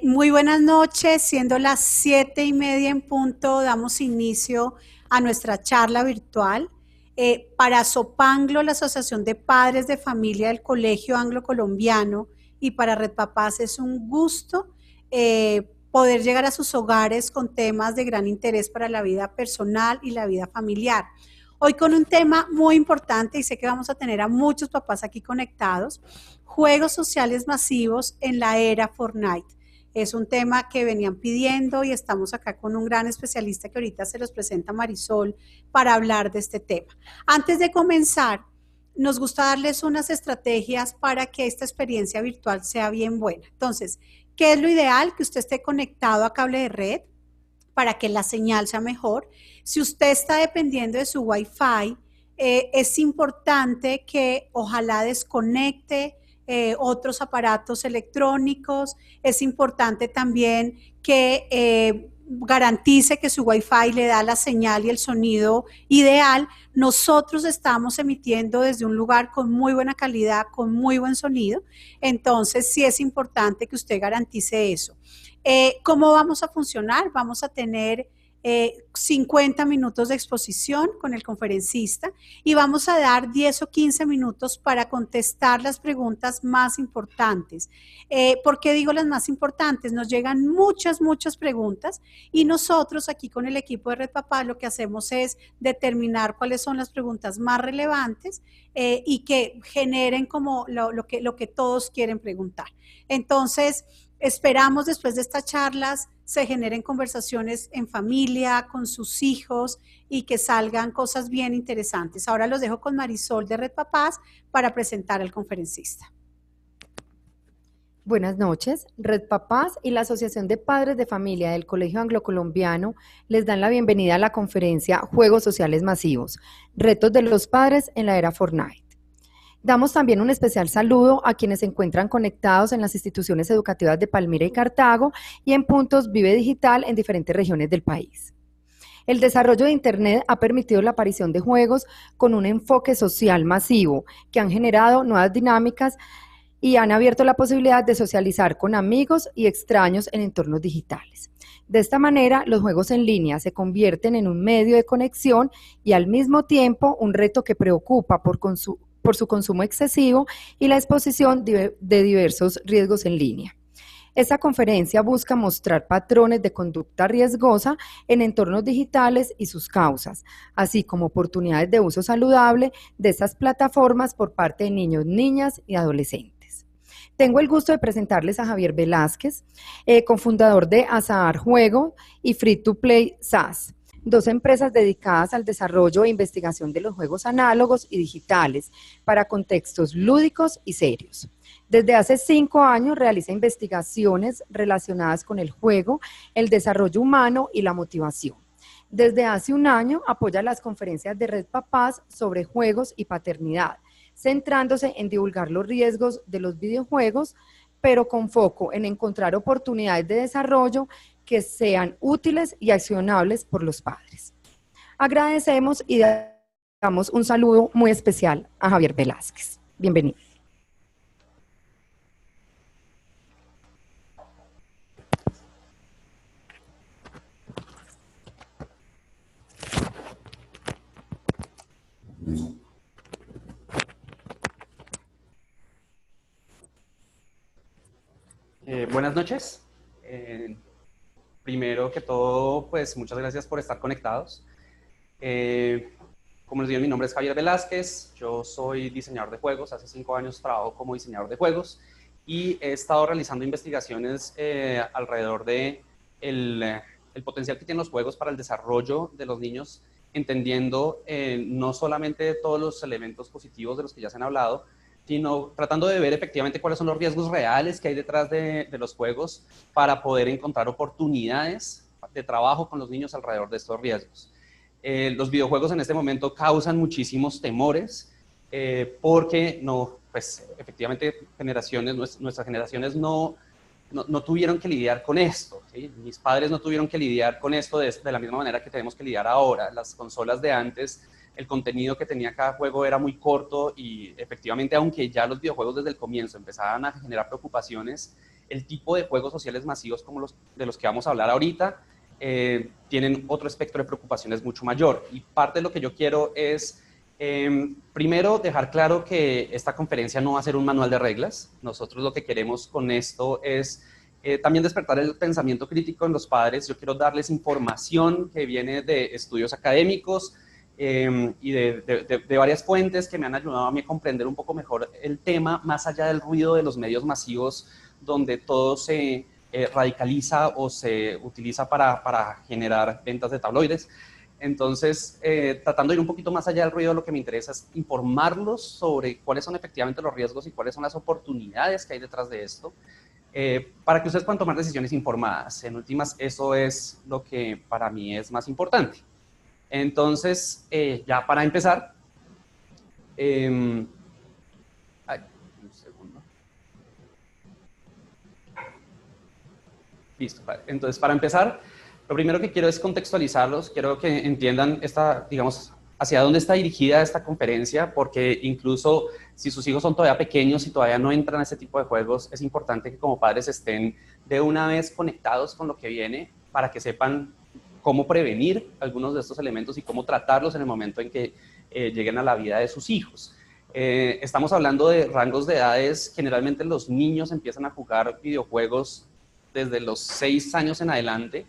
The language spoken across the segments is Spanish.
Muy buenas noches, siendo las 7:30 en punto, damos inicio a nuestra charla virtual. Para Sopanglo, la Asociación de Padres de Familia del Colegio Anglo Colombiano, y para Red Papás es un gusto poder llegar a sus hogares con temas de gran interés para la vida personal y la vida familiar. Hoy con un tema muy importante, y sé que vamos a tener a muchos papás aquí conectados: juegos sociales masivos en la era Fortnite. Es un tema que venían pidiendo y estamos acá con un gran especialista que ahorita se los presenta, Marisol, para hablar de este tema. Antes de comenzar, nos gusta darles unas estrategias para que esta experiencia virtual sea bien buena. Entonces, ¿qué es lo ideal? Que usted esté conectado a cable de red para que la señal sea mejor. Si usted está dependiendo de su Wi-Fi, es importante que ojalá desconecte otros aparatos electrónicos. Es importante también que garantice que su Wi-Fi le da la señal y el sonido ideal. Nosotros estamos emitiendo desde un lugar con muy buena calidad, con muy buen sonido, entonces sí es importante que usted garantice eso. ¿Cómo vamos a funcionar? Vamos a tener 50 minutos de exposición con el conferencista y vamos a dar 10 o 15 minutos para contestar las preguntas más importantes. ¿Por qué digo las más importantes? Nos llegan muchas preguntas y nosotros aquí con el equipo de Red Papá lo que hacemos es determinar cuáles son las preguntas más relevantes y que generen como lo que todos quieren preguntar. Entonces, esperamos después de estas charlas se generen conversaciones en familia, con sus hijos y que salgan cosas bien interesantes. Ahora los dejo con Marisol de Red Papás para presentar al conferencista. Buenas noches. Red Papás y la Asociación de Padres de Familia del Colegio Anglo Colombiano les dan la bienvenida a la conferencia Juegos Sociales Masivos, Retos de los Padres en la Era Fortnite. Damos también un especial saludo a quienes se encuentran conectados en las instituciones educativas de Palmira y Cartago y en puntos Vive Digital en diferentes regiones del país. El desarrollo de Internet ha permitido la aparición de juegos con un enfoque social masivo que han generado nuevas dinámicas y han abierto la posibilidad de socializar con amigos y extraños en entornos digitales. De esta manera, los juegos en línea se convierten en un medio de conexión y al mismo tiempo un reto que preocupa por su consumo excesivo y la exposición de diversos riesgos en línea. Esta conferencia busca mostrar patrones de conducta riesgosa en entornos digitales y sus causas, así como oportunidades de uso saludable de estas plataformas por parte de niños, niñas y adolescentes. Tengo el gusto de presentarles a Javier Velázquez, cofundador de Azahar Juego y Free to Play SaaS, dos empresas dedicadas al desarrollo e investigación de los juegos análogos y digitales para contextos lúdicos y serios. Desde hace 5 años realiza investigaciones relacionadas con el juego, el desarrollo humano y la motivación. Desde hace 1 año apoya las conferencias de Red Papás sobre juegos y paternidad, centrándose en divulgar los riesgos de los videojuegos, pero con foco en encontrar oportunidades de desarrollo que sean útiles y accionables por los padres. Agradecemos y damos un saludo muy especial a Javier Velázquez. Bienvenido. Buenas noches. Primero que todo, pues muchas gracias por estar conectados. Como les digo, mi nombre es Javier Velázquez, yo soy diseñador de juegos, hace 5 años trabajo como diseñador de juegos y he estado realizando investigaciones alrededor de el potencial que tienen los juegos para el desarrollo de los niños, entendiendo no solamente todos los elementos positivos de los que ya se han hablado, sino tratando de ver efectivamente cuáles son los riesgos reales que hay detrás de los juegos para poder encontrar oportunidades de trabajo con los niños alrededor de estos riesgos. Los videojuegos en este momento causan muchísimos temores porque pues efectivamente nuestras generaciones no tuvieron que lidiar con esto, ¿sí? Mis padres no tuvieron que lidiar con esto de la misma manera que tenemos que lidiar ahora. Las consolas de antes, el contenido que tenía cada juego era muy corto y efectivamente, aunque ya los videojuegos desde el comienzo empezaban a generar preocupaciones, el tipo de juegos sociales masivos como los de los que vamos a hablar ahorita tienen otro espectro de preocupaciones mucho mayor. Y parte de lo que yo quiero es, primero, dejar claro que esta conferencia no va a ser un manual de reglas. Nosotros lo que queremos con esto es también despertar el pensamiento crítico en los padres. Yo quiero darles información que viene de estudios académicos y de varias fuentes que me han ayudado a mí a comprender un poco mejor el tema, más allá del ruido de los medios masivos, donde todo se radicaliza o se utiliza para generar ventas de tabloides. Entonces, tratando de ir un poquito más allá del ruido, lo que me interesa es informarlos sobre cuáles son efectivamente los riesgos y cuáles son las oportunidades que hay detrás de esto, para que ustedes puedan tomar decisiones informadas. En últimas, eso es lo que para mí es más importante. Entonces, ya para empezar, un segundo. Listo. Entonces, para empezar, lo primero que quiero es contextualizarlos. Quiero que entiendan digamos, hacia dónde está dirigida esta conferencia, porque incluso si sus hijos son todavía pequeños y todavía no entran a este tipo de juegos, es importante que como padres estén de una vez conectados con lo que viene para que sepan cómo prevenir algunos de estos elementos y cómo tratarlos en el momento en que lleguen a la vida de sus hijos. Estamos hablando de rangos de edades. Generalmente los niños empiezan a jugar videojuegos desde los 6 años en adelante,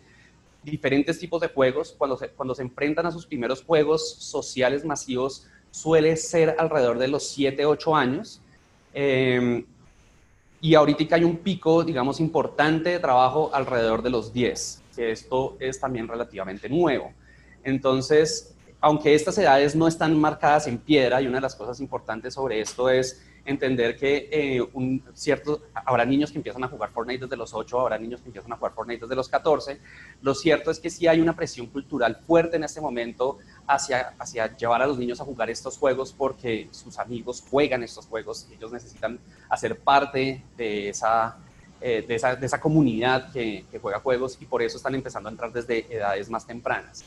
diferentes tipos de juegos. Cuando se enfrentan a sus primeros juegos sociales masivos, suele ser alrededor de los 7, 8 años. Y ahorita hay un pico, digamos, importante de trabajo alrededor de los 10, que esto es también relativamente nuevo. Entonces, aunque estas edades no están marcadas en piedra, y una de las cosas importantes sobre esto es entender que habrá niños que empiezan a jugar Fortnite desde los 8, habrá niños que empiezan a jugar Fortnite desde los 14. Lo cierto es que sí hay una presión cultural fuerte en este momento hacia llevar a los niños a jugar estos juegos, porque sus amigos juegan estos juegos y ellos necesitan hacer parte de esa comunidad que juega juegos, y por eso están empezando a entrar desde edades más tempranas.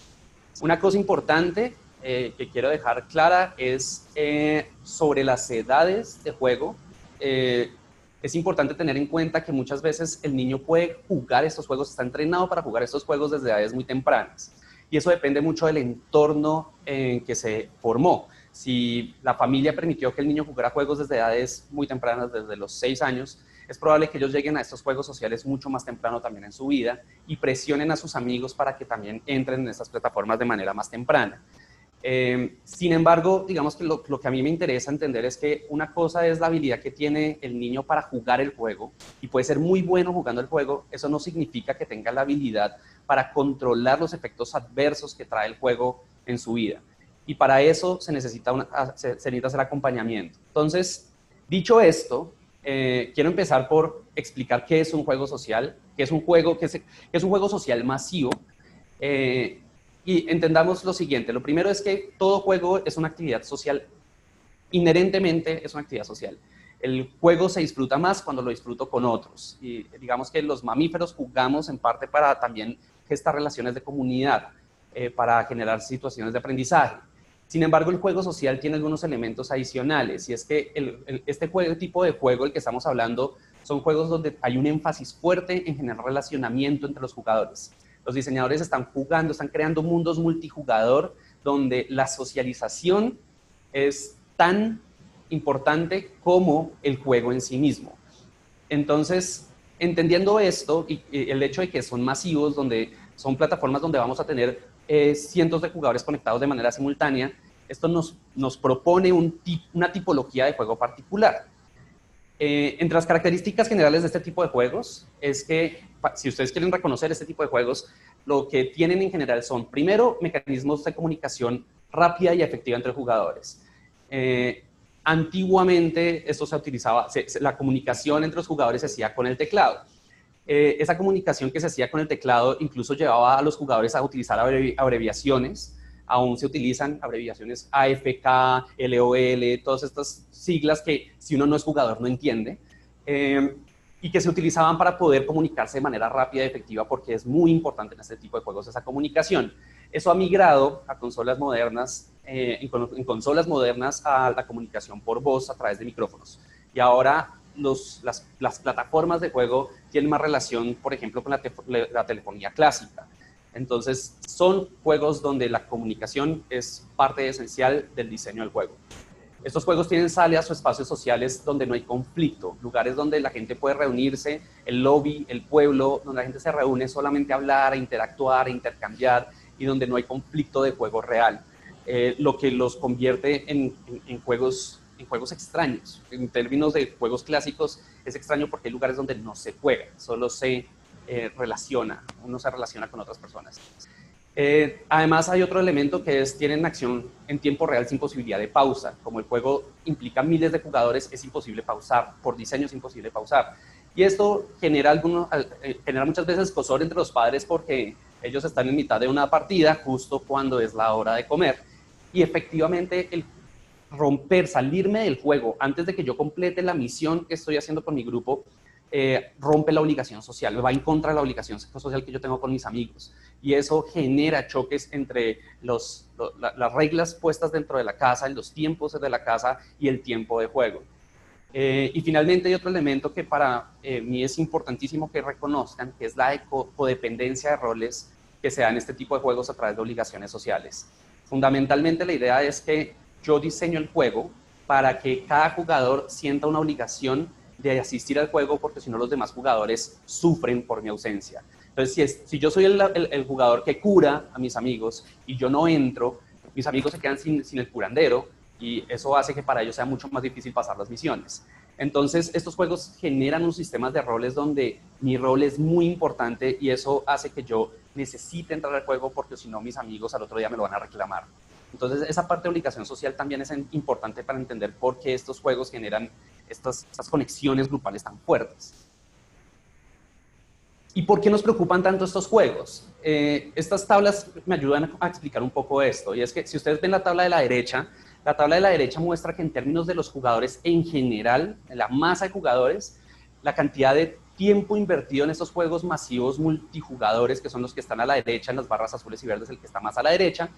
Una cosa importante que quiero dejar clara es sobre las edades de juego. Es importante tener en cuenta que muchas veces el niño puede jugar estos juegos, está entrenado para jugar estos juegos desde edades muy tempranas. Y eso depende mucho del entorno en que se formó. Si la familia permitió que el niño jugara juegos desde edades muy tempranas, desde los 6 años, es probable que ellos lleguen a estos juegos sociales mucho más temprano también en su vida y presionen a sus amigos para que también entren en estas plataformas de manera más temprana. Sin embargo, digamos que lo que a mí me interesa entender es que una cosa es la habilidad que tiene el niño para jugar el juego, y puede ser muy bueno jugando el juego. Eso no significa que tenga la habilidad para controlar los efectos adversos que trae el juego en su vida. Y para eso se necesita hacer acompañamiento. Entonces, dicho esto, quiero empezar por explicar qué es un juego social, qué es un juego social masivo. Y entendamos lo siguiente. Lo primero es que todo juego es una actividad social. Inherentemente es una actividad social. El juego se disfruta más cuando lo disfruto con otros. Y digamos que los mamíferos jugamos en parte para también gestar relaciones de comunidad, para generar situaciones de aprendizaje. Sin embargo, el juego social tiene algunos elementos adicionales, y es que este tipo de juego, el que estamos hablando, son juegos donde hay un énfasis fuerte en generar relacionamiento entre los jugadores. Los diseñadores están creando mundos multijugador donde la socialización es tan importante como el juego en sí mismo. Entonces, entendiendo esto y el hecho de que son masivos, donde son plataformas donde vamos a tener cientos de jugadores conectados de manera simultánea, esto nos propone una tipología de juego particular. Entre las características generales de este tipo de juegos es que, si ustedes quieren reconocer este tipo de juegos, lo que tienen en general son, primero, mecanismos de comunicación rápida y efectiva entre jugadores. Antiguamente esto se utilizaba, la comunicación entre los jugadores se hacía con el teclado. Esa comunicación que se hacía con el teclado incluso llevaba a los jugadores a utilizar abreviaciones. Aún se utilizan abreviaciones AFK, LOL, todas estas siglas que si uno no es jugador no entiende, y que se utilizaban para poder comunicarse de manera rápida y efectiva, porque es muy importante en este tipo de juegos esa comunicación. Eso ha migrado a consolas modernas, en consolas modernas, a la comunicación por voz a través de micrófonos. Y ahora las plataformas de juego tienen más relación, por ejemplo, con la telefonía clásica. Entonces, son juegos donde la comunicación es parte esencial del diseño del juego. Estos juegos tienen salas o espacios sociales donde no hay conflicto, lugares donde la gente puede reunirse, el lobby, el pueblo, donde la gente se reúne solamente a hablar, a interactuar, a intercambiar, y donde no hay conflicto de juego real, lo que los convierte en juegos extraños. En términos de juegos clásicos, es extraño porque hay lugares donde no se juega, solo se uno se relaciona con otras personas. Además, hay otro elemento que es, tienen acción en tiempo real sin posibilidad de pausa. Como el juego implica miles de jugadores, es imposible pausar, por diseño es imposible pausar. Y esto genera muchas veces escozor entre los padres porque ellos están en mitad de una partida justo cuando es la hora de comer. Y efectivamente, el salirme del juego antes de que yo complete la misión que estoy haciendo con mi grupo, rompe la obligación social, va en contra de la obligación social que yo tengo con mis amigos. Y eso genera choques entre las reglas puestas dentro de la casa, en los tiempos de la casa y el tiempo de juego. Y finalmente hay otro elemento que para mí es importantísimo que reconozcan, que es la codependencia de roles que se da en este tipo de juegos a través de obligaciones sociales. Fundamentalmente la idea es que yo diseño el juego para que cada jugador sienta una obligación de asistir al juego, porque si no los demás jugadores sufren por mi ausencia. Entonces, si yo soy el jugador que cura a mis amigos y yo no entro, mis amigos se quedan sin el curandero, y eso hace que para ellos sea mucho más difícil pasar las misiones. Entonces, estos juegos generan unos sistemas de roles donde mi rol es muy importante, y eso hace que yo necesite entrar al juego, porque si no, mis amigos al otro día me lo van a reclamar. Entonces, esa parte de obligación social también es importante para entender por qué estos juegos generan estas conexiones grupales tan fuertes. ¿Y por qué nos preocupan tanto estos juegos? Estas tablas me ayudan a explicar un poco esto, y es que si ustedes ven la tabla de la derecha muestra que en términos de los jugadores en general, la masa de jugadores, la cantidad de tiempo invertido en estos juegos masivos multijugadores, que son los que están a la derecha, en las barras azules y verdes, el que está más a la derecha,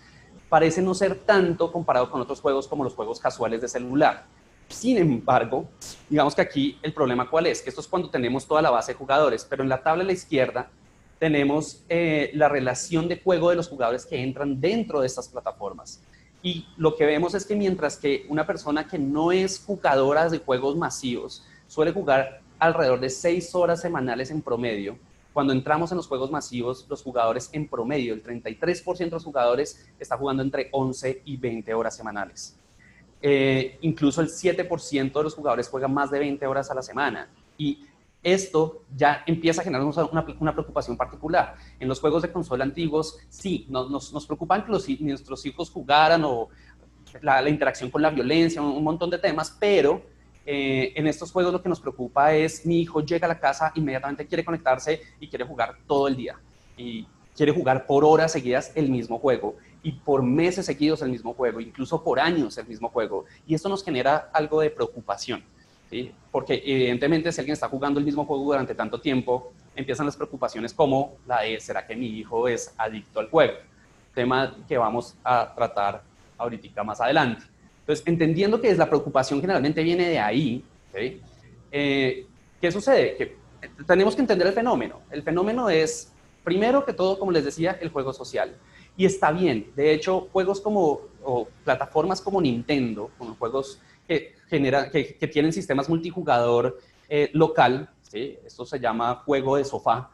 parece no ser tanto comparado con otros juegos como los juegos casuales de celular. Sin embargo, digamos que aquí el problema ¿cuál es? Que esto es cuando tenemos toda la base de jugadores, pero en la tabla a la izquierda tenemos la relación de juego de los jugadores que entran dentro de estas plataformas. Y lo que vemos es que mientras que una persona que no es jugadora de juegos masivos suele jugar alrededor de 6 horas semanales en promedio, cuando entramos en los juegos masivos, los jugadores en promedio, el 33% de los jugadores está jugando entre 11 y 20 horas semanales. Incluso el 7% de los jugadores juegan más de 20 horas a la semana. Y esto ya empieza a generar una preocupación particular. En los juegos de consola antiguos, sí, nos preocupan que nuestros hijos jugaran, o la interacción con la violencia, un montón de temas, pero en estos juegos lo que nos preocupa es mi hijo llega a la casa, inmediatamente quiere conectarse y quiere jugar todo el día. Y quiere jugar por horas seguidas el mismo juego, y por meses seguidos el mismo juego, incluso por años el mismo juego. Y esto nos genera algo de preocupación, ¿sí? Porque evidentemente si alguien está jugando el mismo juego durante tanto tiempo, empiezan las preocupaciones como la de ¿será que mi hijo es adicto al juego? Tema que vamos a tratar ahorita más adelante. Entonces, entendiendo que la preocupación generalmente viene de ahí, ¿sí? ¿Qué sucede? Que tenemos que entender el fenómeno. El fenómeno es, primero que todo, como les decía, el juego social. Y está bien. De hecho, juegos o plataformas como Nintendo, como juegos que tienen sistemas multijugador local, ¿sí? Esto se llama juego de sofá.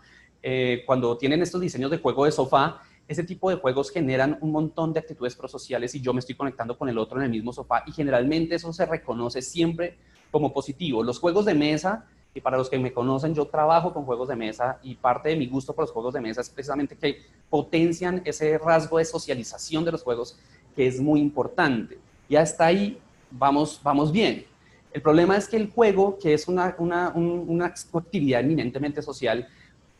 Cuando tienen estos diseños de juego de sofá, ese tipo de juegos generan un montón de actitudes prosociales, y yo me estoy conectando con el otro en el mismo sofá, y generalmente eso se reconoce siempre como positivo. Los juegos de mesa, y para los que me conocen, yo trabajo con juegos de mesa, y parte de mi gusto por los juegos de mesa es precisamente que potencian ese rasgo de socialización de los juegos, que es muy importante. Y hasta ahí vamos bien. El problema es que el juego, que es una actividad eminentemente social,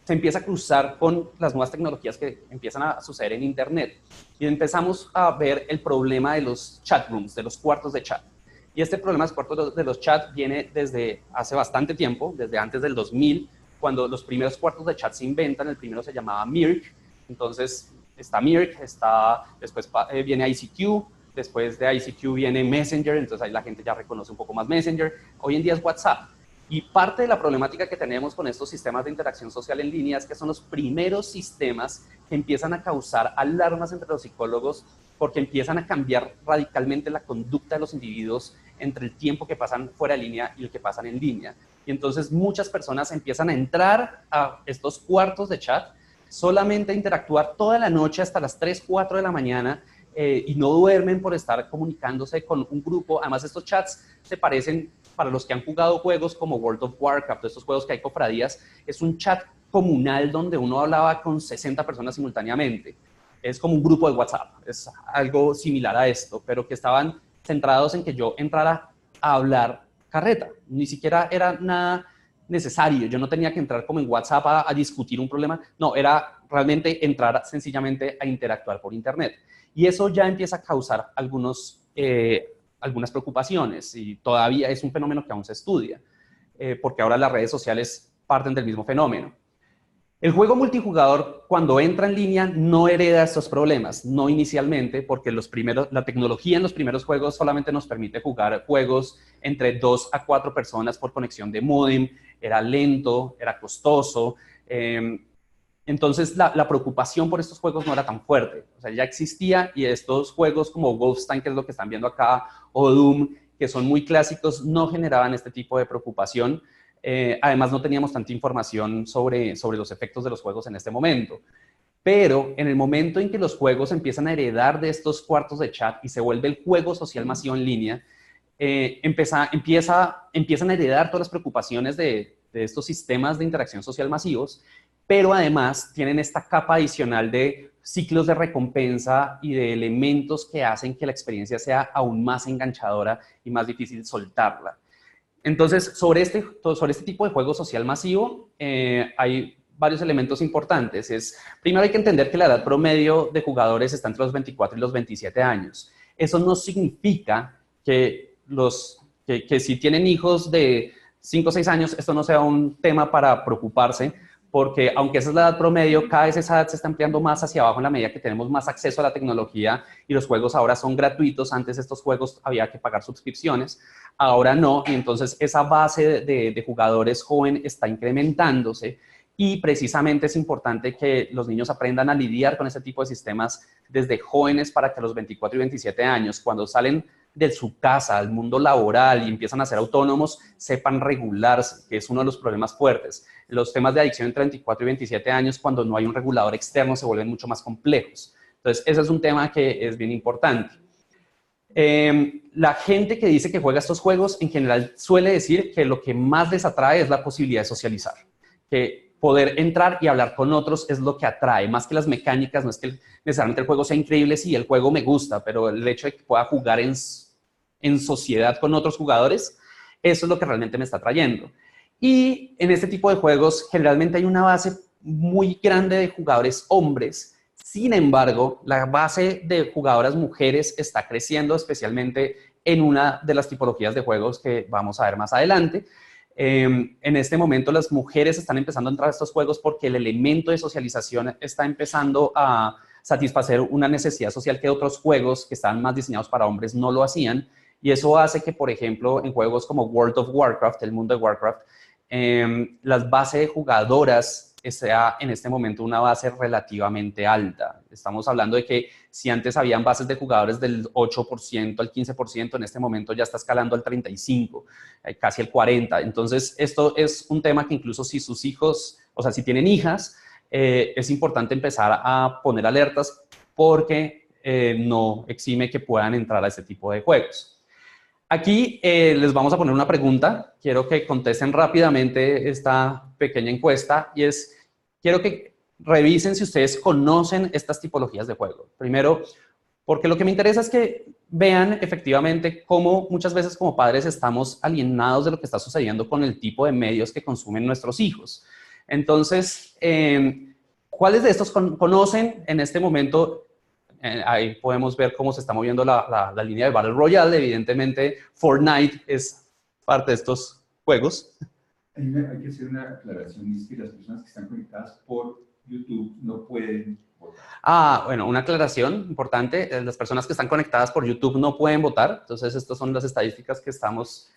se empieza a cruzar con las nuevas tecnologías que empiezan a suceder en Internet. Y empezamos a ver el problema de los chat rooms, de los cuartos de chat. Y este problema de los cuartos de los chats viene desde hace bastante tiempo, desde antes del 2000, cuando los primeros cuartos de chat se inventan. El primero se llamaba Mirk. Entonces está Mirk, después viene ICQ, después de ICQ viene Messenger, entonces ahí la gente ya reconoce un poco más Messenger. Hoy en día es WhatsApp. Y parte de la problemática que tenemos con estos sistemas de interacción social en línea es que son los primeros sistemas que empiezan a causar alarmas entre los psicólogos porque empiezan a cambiar radicalmente la conducta de los individuos entre el tiempo que pasan fuera de línea y el que pasan en línea. Y entonces muchas personas empiezan a entrar a estos cuartos de chat, solamente a interactuar toda la noche hasta las 3, 4 de la mañana y no duermen por estar comunicándose con un grupo. Además, estos chats se parecen, para los que han jugado juegos como World of Warcraft, estos juegos que hay cofradías, es un chat comunal donde uno hablaba con 60 personas simultáneamente. Es como un grupo de WhatsApp, es algo similar a esto, pero que estaban centrados en que yo entrara a hablar carreta. Ni siquiera era nada necesario, yo no tenía que entrar como en WhatsApp a discutir un problema, no, era realmente entrar sencillamente a interactuar por internet. Y eso ya empieza a causar algunas preocupaciones y todavía es un fenómeno que aún se estudia, porque ahora las redes sociales parten del mismo fenómeno. El juego multijugador, cuando entra en línea, no hereda estos problemas, no inicialmente, porque la tecnología en los primeros juegos solamente nos permite jugar juegos entre 2 a 4 personas por conexión de módem, era lento, era costoso, entonces la preocupación por estos juegos no era tan fuerte, o sea, ya existía y estos juegos como Wolfenstein, que es lo que están viendo acá, o Doom, que son muy clásicos, no generaban este tipo de preocupación. Además, no teníamos tanta información sobre los efectos de los juegos en este momento. Pero en el momento en que los juegos empiezan a heredar de estos cuartos de chat y se vuelve el juego social masivo en línea, empiezan a heredar todas las preocupaciones de estos sistemas de interacción social masivos, pero además tienen esta capa adicional de ciclos de recompensa y de elementos que hacen que la experiencia sea aún más enganchadora y más difícil soltarla. Entonces, sobre este tipo de juego social masivo, hay varios elementos importantes. Primero hay que entender que la edad promedio de jugadores está entre los 24 y los 27 años. Eso no significa que si tienen hijos de 5 o 6 años, esto no sea un tema para preocuparse, porque aunque esa es la edad promedio, cada vez esa edad se está ampliando más hacia abajo en la medida que tenemos más acceso a la tecnología y los juegos ahora son gratuitos. Antes estos juegos había que pagar suscripciones, ahora no, y entonces esa base de jugadores joven está incrementándose y precisamente es importante que los niños aprendan a lidiar con este tipo de sistemas desde jóvenes para que a los 24 y 27 años, cuando salen de su casa al mundo laboral y empiezan a ser autónomos, sepan regularse, que es uno de los problemas fuertes. Los temas de adicción entre 24 y 27 años, cuando no hay un regulador externo, se vuelven mucho más complejos. Entonces, ese es un tema que es bien importante. La gente que dice que juega estos juegos, en general, suele decir que lo que más les atrae es la posibilidad de socializar, que poder entrar y hablar con otros es lo que atrae, más que las mecánicas. No es que necesariamente el juego sea increíble, sí, el juego me gusta, pero el hecho de que pueda jugar en sociedad con otros jugadores, eso es lo que realmente me está atrayendo. Y en este tipo de juegos generalmente hay una base muy grande de jugadores hombres. Sin embargo, la base de jugadoras mujeres está creciendo, especialmente en una de las tipologías de juegos que vamos a ver más adelante. En este momento las mujeres están empezando a entrar a estos juegos porque el elemento de socialización está empezando a satisfacer una necesidad social que otros juegos que estaban más diseñados para hombres no lo hacían. Y eso hace que, por ejemplo, en juegos como World of Warcraft, el mundo de Warcraft, las bases de jugadoras sea en este momento una base relativamente alta. Estamos hablando de que si antes habían bases de jugadores del 8% al 15%, en este momento ya está escalando al 35%, casi el 40%. Entonces, esto es un tema que incluso si sus hijos, o sea, si tienen hijas, es importante empezar a poner alertas porque no exime que puedan entrar a este tipo de juegos. Aquí les vamos a poner una pregunta. Quiero que contesten rápidamente esta pequeña encuesta y quiero que revisen si ustedes conocen estas tipologías de juego. Primero, porque lo que me interesa es que vean efectivamente cómo muchas veces como padres estamos alienados de lo que está sucediendo con el tipo de medios que consumen nuestros hijos. Entonces, ¿cuáles de estos conocen en este momento? Ahí podemos ver cómo se está moviendo la línea de Battle Royale. Evidentemente, Fortnite es parte de estos juegos. Hay que hacer una aclaración, es que las personas que están conectadas por YouTube no pueden votar. Bueno, una aclaración importante. Las personas que están conectadas por YouTube no pueden votar. Entonces, estas son las estadísticas que estamos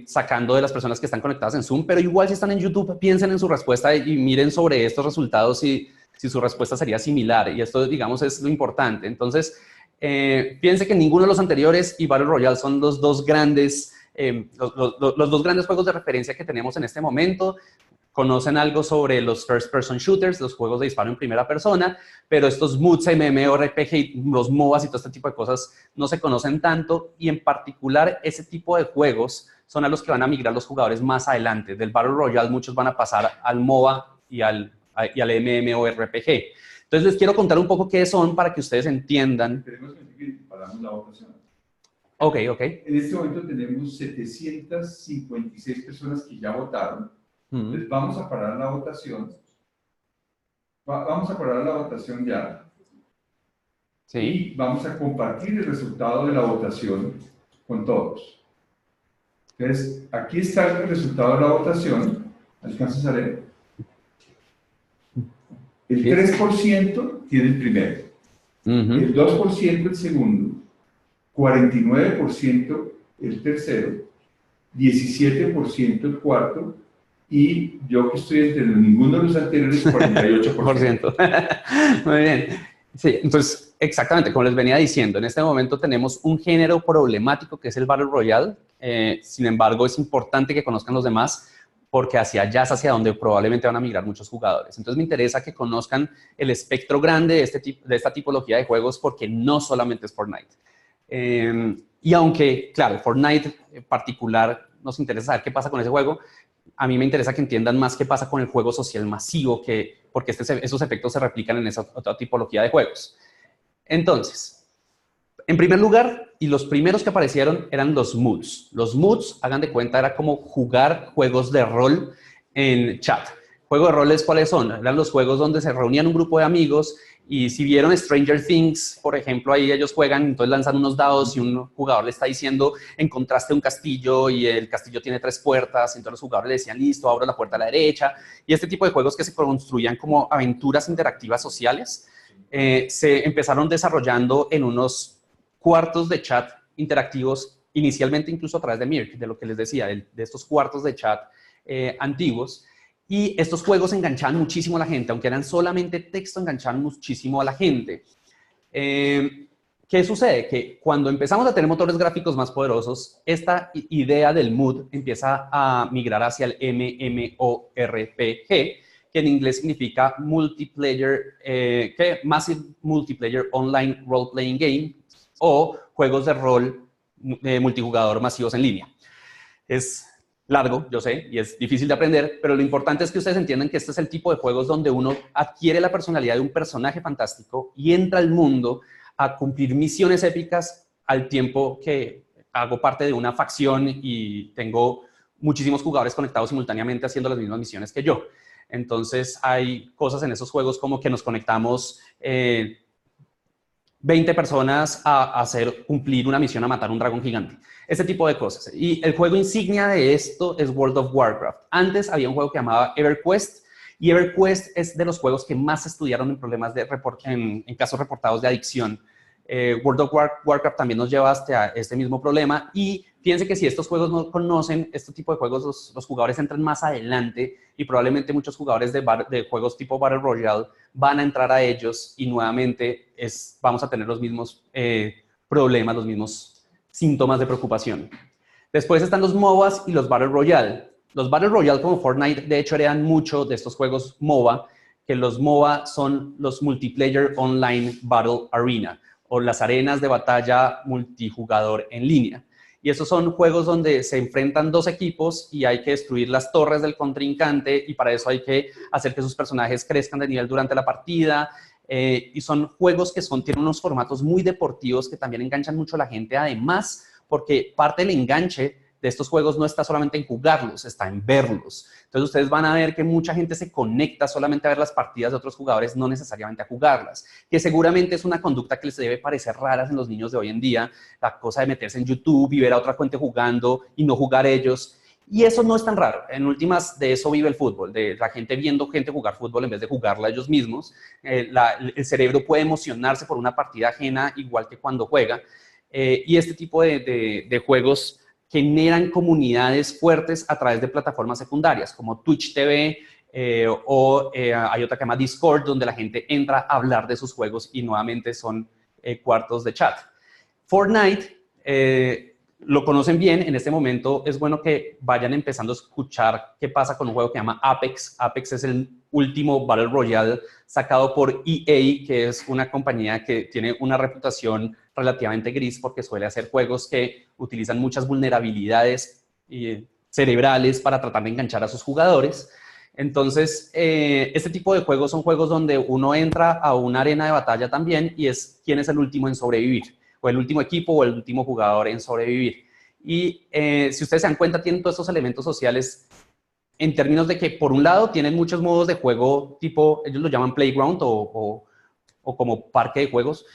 sacando de las personas que están conectadas en Zoom, pero igual si están en YouTube, piensen en su respuesta y miren sobre estos resultados si su respuesta sería similar, y esto, digamos, es lo importante. Entonces, piense que ninguno de los anteriores y Battle Royale son los dos grandes, los dos grandes juegos de referencia que tenemos en este momento. Conocen algo sobre los first person shooters, los juegos de disparo en primera persona, pero estos MUDs, MMORPG, los MOBAs y todo este tipo de cosas no se conocen tanto, y en particular ese tipo de juegos son a los que van a migrar los jugadores más adelante. Del Battle Royale muchos van a pasar al MOBA y al MMORPG. Entonces les quiero contar un poco qué son para que ustedes entiendan. Tenemos que paramos la votación. Ok. En este momento tenemos 756 personas que ya votaron. Entonces vamos a parar la votación. Vamos a parar la votación ya. Sí. Y vamos a compartir el resultado de la votación con todos. Entonces, aquí está el resultado de la votación. ¿Alcanzas a leer? El 3% tiene el primero, el 2% el segundo, 49% el tercero, 17% el cuarto, y yo que estoy entre ninguno de los anteriores, 48%. Muy bien. Sí, entonces, exactamente, como les venía diciendo, en este momento tenemos un género problemático que es el Battle Royale. Sin embargo, es importante que conozcan los demás porque hacia allá es hacia donde probablemente van a migrar muchos jugadores. Entonces, me interesa que conozcan el espectro grande de esta tipología de juegos, porque no solamente es Fortnite. Y aunque, claro, Fortnite en particular nos interesa saber qué pasa con ese juego, a mí me interesa que entiendan más qué pasa con el juego social masivo, porque esos efectos se replican en esa otra tipología de juegos. Entonces, en primer lugar, y los primeros que aparecieron eran los MUDs. Los MUDs, hagan de cuenta, era como jugar juegos de rol en chat. ¿Juegos de roles cuáles son? Eran los juegos donde se reunían un grupo de amigos, y si vieron Stranger Things, por ejemplo, ahí ellos juegan, entonces lanzan unos dados y un jugador le está diciendo, encontraste un castillo y el castillo tiene 3 puertas, entonces los jugadores le decían, listo, abro la puerta a la derecha, y este tipo de juegos que se construían como aventuras interactivas sociales, se empezaron desarrollando en unos cuartos de chat interactivos, inicialmente incluso a través de Mirk, de lo que les decía, de estos cuartos de chat antiguos. Y estos juegos enganchaban muchísimo a la gente, aunque eran solamente texto, enganchaban muchísimo a la gente. ¿Qué sucede? Que cuando empezamos a tener motores gráficos más poderosos, esta idea del MUD empieza a migrar hacia el MMORPG, que en inglés significa Massive Multiplayer Online Role Playing Game, o juegos de rol multijugador masivos en línea. Es largo, yo sé, y es difícil de aprender, pero lo importante es que ustedes entiendan que este es el tipo de juegos donde uno adquiere la personalidad de un personaje fantástico y entra al mundo a cumplir misiones épicas al tiempo que hago parte de una facción y tengo muchísimos jugadores conectados simultáneamente haciendo las mismas misiones que yo. Entonces, hay cosas en esos juegos como que nos conectamos 20 personas a cumplir una misión a matar un dragón gigante. Este tipo de cosas. Y el juego insignia de esto es World of Warcraft. Antes había un juego que llamaba EverQuest, y EverQuest es de los juegos que más se estudiaron en problemas en casos reportados de adicción. World of Warcraft también nos lleva hasta este mismo problema, y fíjense que si estos juegos no conocen este tipo de juegos, los jugadores entran más adelante, y probablemente muchos jugadores de juegos tipo Battle Royale van a entrar a ellos, y nuevamente vamos a tener los mismos problemas, los mismos síntomas de preocupación. Después están los MOBAs y los Battle Royale. Los Battle Royale, como Fortnite, de hecho heredan mucho de estos juegos MOBA, que los MOBA son los Multiplayer Online Battle Arena, o las arenas de batalla multijugador en línea. Y esos son juegos donde se enfrentan 2 equipos y hay que destruir las torres del contrincante, y para eso hay que hacer que sus personajes crezcan de nivel durante la partida. Y son juegos que tienen unos formatos muy deportivos que también enganchan mucho a la gente, además, porque parte del enganche de estos juegos no está solamente en jugarlos, está en verlos. Entonces ustedes van a ver que mucha gente se conecta solamente a ver las partidas de otros jugadores, no necesariamente a jugarlas, que seguramente es una conducta que les debe parecer raras en los niños de hoy en día, la cosa de meterse en YouTube y ver a otra fuente jugando y no jugar ellos. Y eso no es tan raro. En últimas, de eso vive el fútbol, de la gente viendo gente jugar fútbol en vez de jugarla ellos mismos. El cerebro puede emocionarse por una partida ajena igual que cuando juega. Y este tipo de juegos generan comunidades fuertes a través de plataformas secundarias, como Twitch TV, hay otra que se llama Discord, donde la gente entra a hablar de sus juegos y nuevamente son cuartos de chat. Fortnite, lo conocen bien, en este momento es bueno que vayan empezando a escuchar qué pasa con un juego que se llama Apex. Apex es el último Battle Royale sacado por EA, que es una compañía que tiene una reputación relativamente gris porque suele hacer juegos que utilizan muchas vulnerabilidades cerebrales para tratar de enganchar a sus jugadores. Entonces, este tipo de juegos son juegos donde uno entra a una arena de batalla también y es quién es el último en sobrevivir, o el último equipo o el último jugador en sobrevivir. Y si ustedes se dan cuenta, tienen todos estos elementos sociales en términos de que, por un lado, tienen muchos modos de juego tipo, ellos lo llaman playground o como parque de juegos,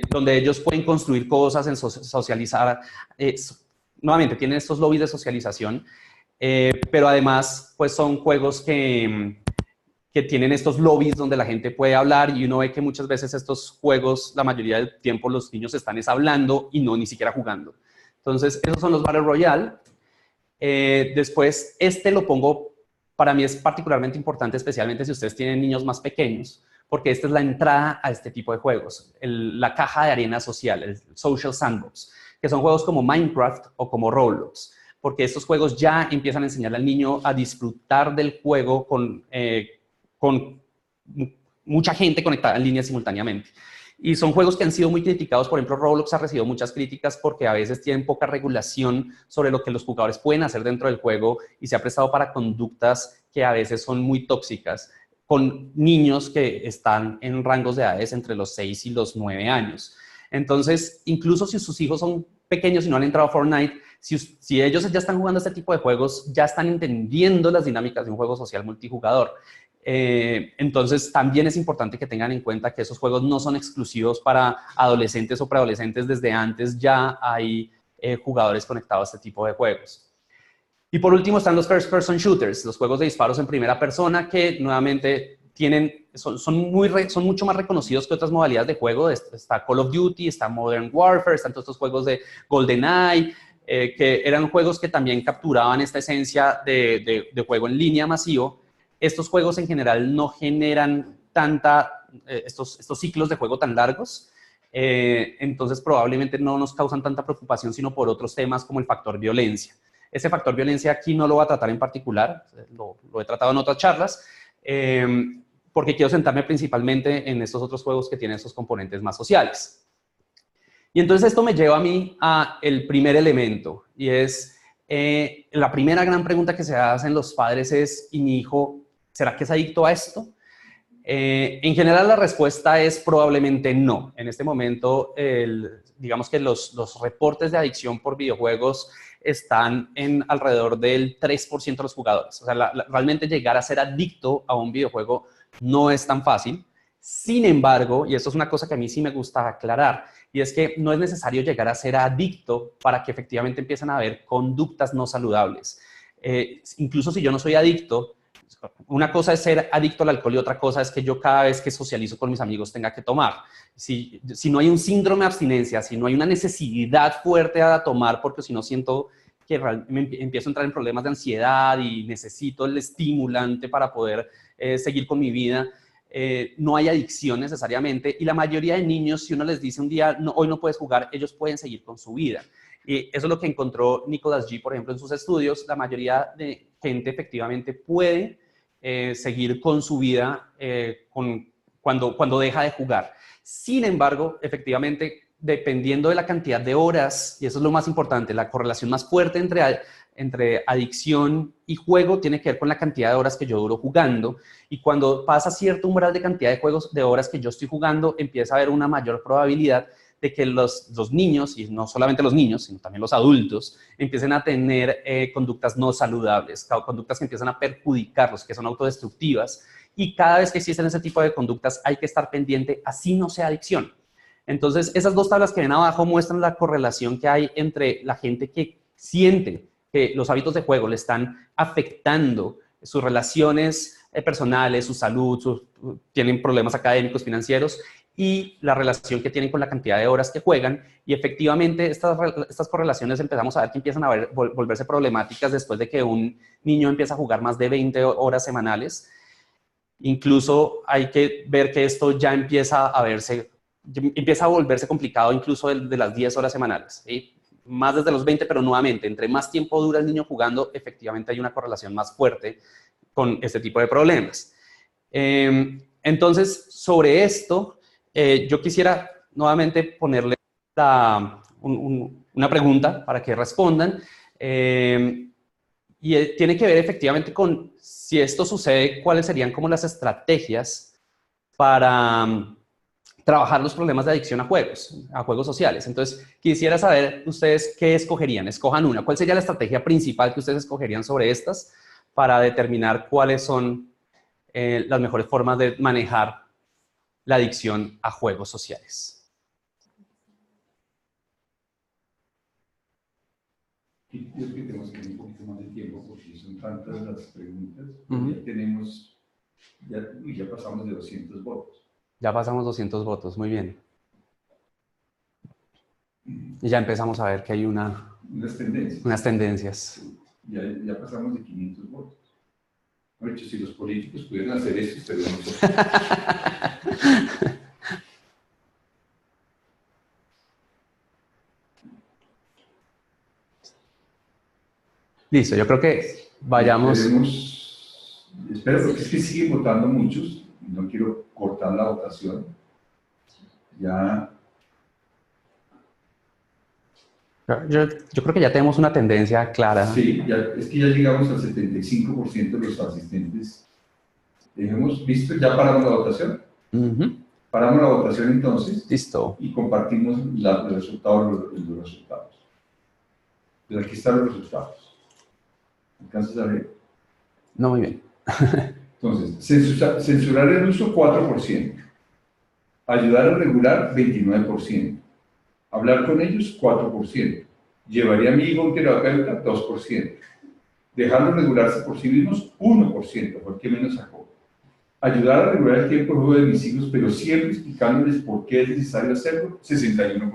donde ellos pueden construir cosas, socializar. Nuevamente, tienen estos lobbies de socialización, pero además, pues son juegos que tienen estos lobbies donde la gente puede hablar y uno ve que muchas veces estos juegos, la mayoría del tiempo los niños están hablando y no ni siquiera jugando. Entonces, esos son los Battle Royale. Después, lo pongo, para mí es particularmente importante, especialmente si ustedes tienen niños más pequeños, porque esta es la entrada a este tipo de juegos, la caja de arena social, el Social Sandbox, que son juegos como Minecraft o como Roblox, porque estos juegos ya empiezan a enseñar al niño a disfrutar del juego con mucha gente conectada en línea simultáneamente. Y son juegos que han sido muy criticados. Por ejemplo, Roblox ha recibido muchas críticas porque a veces tienen poca regulación sobre lo que los jugadores pueden hacer dentro del juego y se ha prestado para conductas que a veces son muy tóxicas con niños que están en rangos de edades entre los 6 y los 9 años. Entonces, incluso si sus hijos son pequeños y no han entrado a Fortnite, si ellos ya están jugando este tipo de juegos, ya están entendiendo las dinámicas de un juego social multijugador. Entonces también es importante que tengan en cuenta que esos juegos no son exclusivos para adolescentes o preadolescentes. Desde antes ya hay jugadores conectados a este tipo de juegos. Y por último están los first person shooters, los juegos de disparos en primera persona, que nuevamente son mucho más reconocidos que otras modalidades de juego. Está Call of Duty, está Modern Warfare, están todos estos juegos de GoldenEye, que eran juegos que también capturaban esta esencia de juego en línea masivo. Estos juegos en general no generan estos ciclos de juego tan largos, entonces probablemente no nos causan tanta preocupación, sino por otros temas como el factor violencia. Ese factor violencia aquí no lo voy a tratar en particular, lo he tratado en otras charlas, porque quiero centrarme principalmente en estos otros juegos que tienen esos componentes más sociales. Y entonces esto me lleva a mí al primer elemento, y es la primera gran pregunta que se hacen los padres es, ¿y mi hijo será que es adicto a esto? En general la respuesta es probablemente no. En este momento, digamos que los reportes de adicción por videojuegos están en alrededor del 3% de los jugadores. O sea, realmente llegar a ser adicto a un videojuego no es tan fácil. Sin embargo, y esto es una cosa que a mí sí me gusta aclarar, y es que no es necesario llegar a ser adicto para que efectivamente empiecen a haber conductas no saludables. Incluso si yo no soy adicto, una cosa es ser adicto al alcohol y otra cosa es que yo cada vez que socializo con mis amigos tenga que tomar. Si no hay un síndrome de abstinencia, si no hay una necesidad fuerte a tomar, porque si no siento que me empiezo a entrar en problemas de ansiedad y necesito el estimulante para poder seguir con mi vida, no hay adicción necesariamente. Y la mayoría de niños, si uno les dice un día, no, hoy no puedes jugar, ellos pueden seguir con su vida. Y eso es lo que encontró Nicholas G., por ejemplo, en sus estudios. La mayoría de gente efectivamente puede seguir con su vida cuando deja de jugar. Sin embargo, efectivamente, dependiendo de la cantidad de horas, y eso es lo más importante, la correlación más fuerte entre adicción y juego tiene que ver con la cantidad de horas que yo duro jugando. Y cuando pasa cierto umbral de cantidad de horas que yo estoy jugando, empieza a haber una mayor probabilidad de que los niños, y no solamente los niños, sino también los adultos, empiecen a tener conductas no saludables, conductas que empiezan a perjudicarlos, que son autodestructivas, y cada vez que existen ese tipo de conductas hay que estar pendiente, así no sea adicción. Entonces, esas dos tablas que ven abajo muestran la correlación que hay entre la gente que siente que los hábitos de juego le están afectando sus relaciones personales, su salud, tienen problemas académicos, financieros, y la relación que tienen con la cantidad de horas que juegan, y efectivamente estas correlaciones empezamos a ver que empiezan a volverse problemáticas después de que un niño empieza a jugar más de 20 horas semanales. Incluso hay que ver que esto ya empieza a volverse complicado incluso de las 10 horas semanales, ¿sí? Más desde los 20, pero nuevamente, entre más tiempo dura el niño jugando, efectivamente hay una correlación más fuerte con este tipo de problemas. Entonces, sobre esto, yo quisiera nuevamente ponerle una pregunta para que respondan. Y tiene que ver efectivamente con si esto sucede, cuáles serían como las estrategias para trabajar los problemas de adicción a juegos sociales. Entonces, quisiera saber ustedes qué escogerían. Escojan una. ¿Cuál sería la estrategia principal que ustedes escogerían sobre estas para determinar cuáles son las mejores formas de manejar la adicción a juegos sociales? Y creo que tenemos que ir un poquito más de tiempo porque son tantas las preguntas. Ya pasamos de 200 votos. Ya pasamos 200 votos, muy bien. Y ya empezamos a ver que hay unas tendencias. Ya pasamos de 500 votos. De hecho, si los políticos pudieran hacer eso, estarían nosotros. Listo, yo creo que vayamos. Espero, porque es que siguen votando muchos. No quiero cortar la votación. Yo creo que ya tenemos una tendencia clara. Sí, es que ya llegamos al 75% de los asistentes. ¿Hemos visto? ¿Ya paramos la votación? Paramos la votación entonces. Listo. Y compartimos los resultados. Aquí están los resultados. ¿Alcanzas a ver? No, muy bien. Entonces, censurar el uso 4%. Ayudar a regular 29%. Hablar con ellos 4%. Llevaría a mi hijo a un terapeuta 2%. Dejarlo regularse por sí mismos 1%, porque menos sacó. Ayudar a regular el tiempo de juego de mis hijos, pero siempre explicándoles por qué es necesario hacerlo, 61%.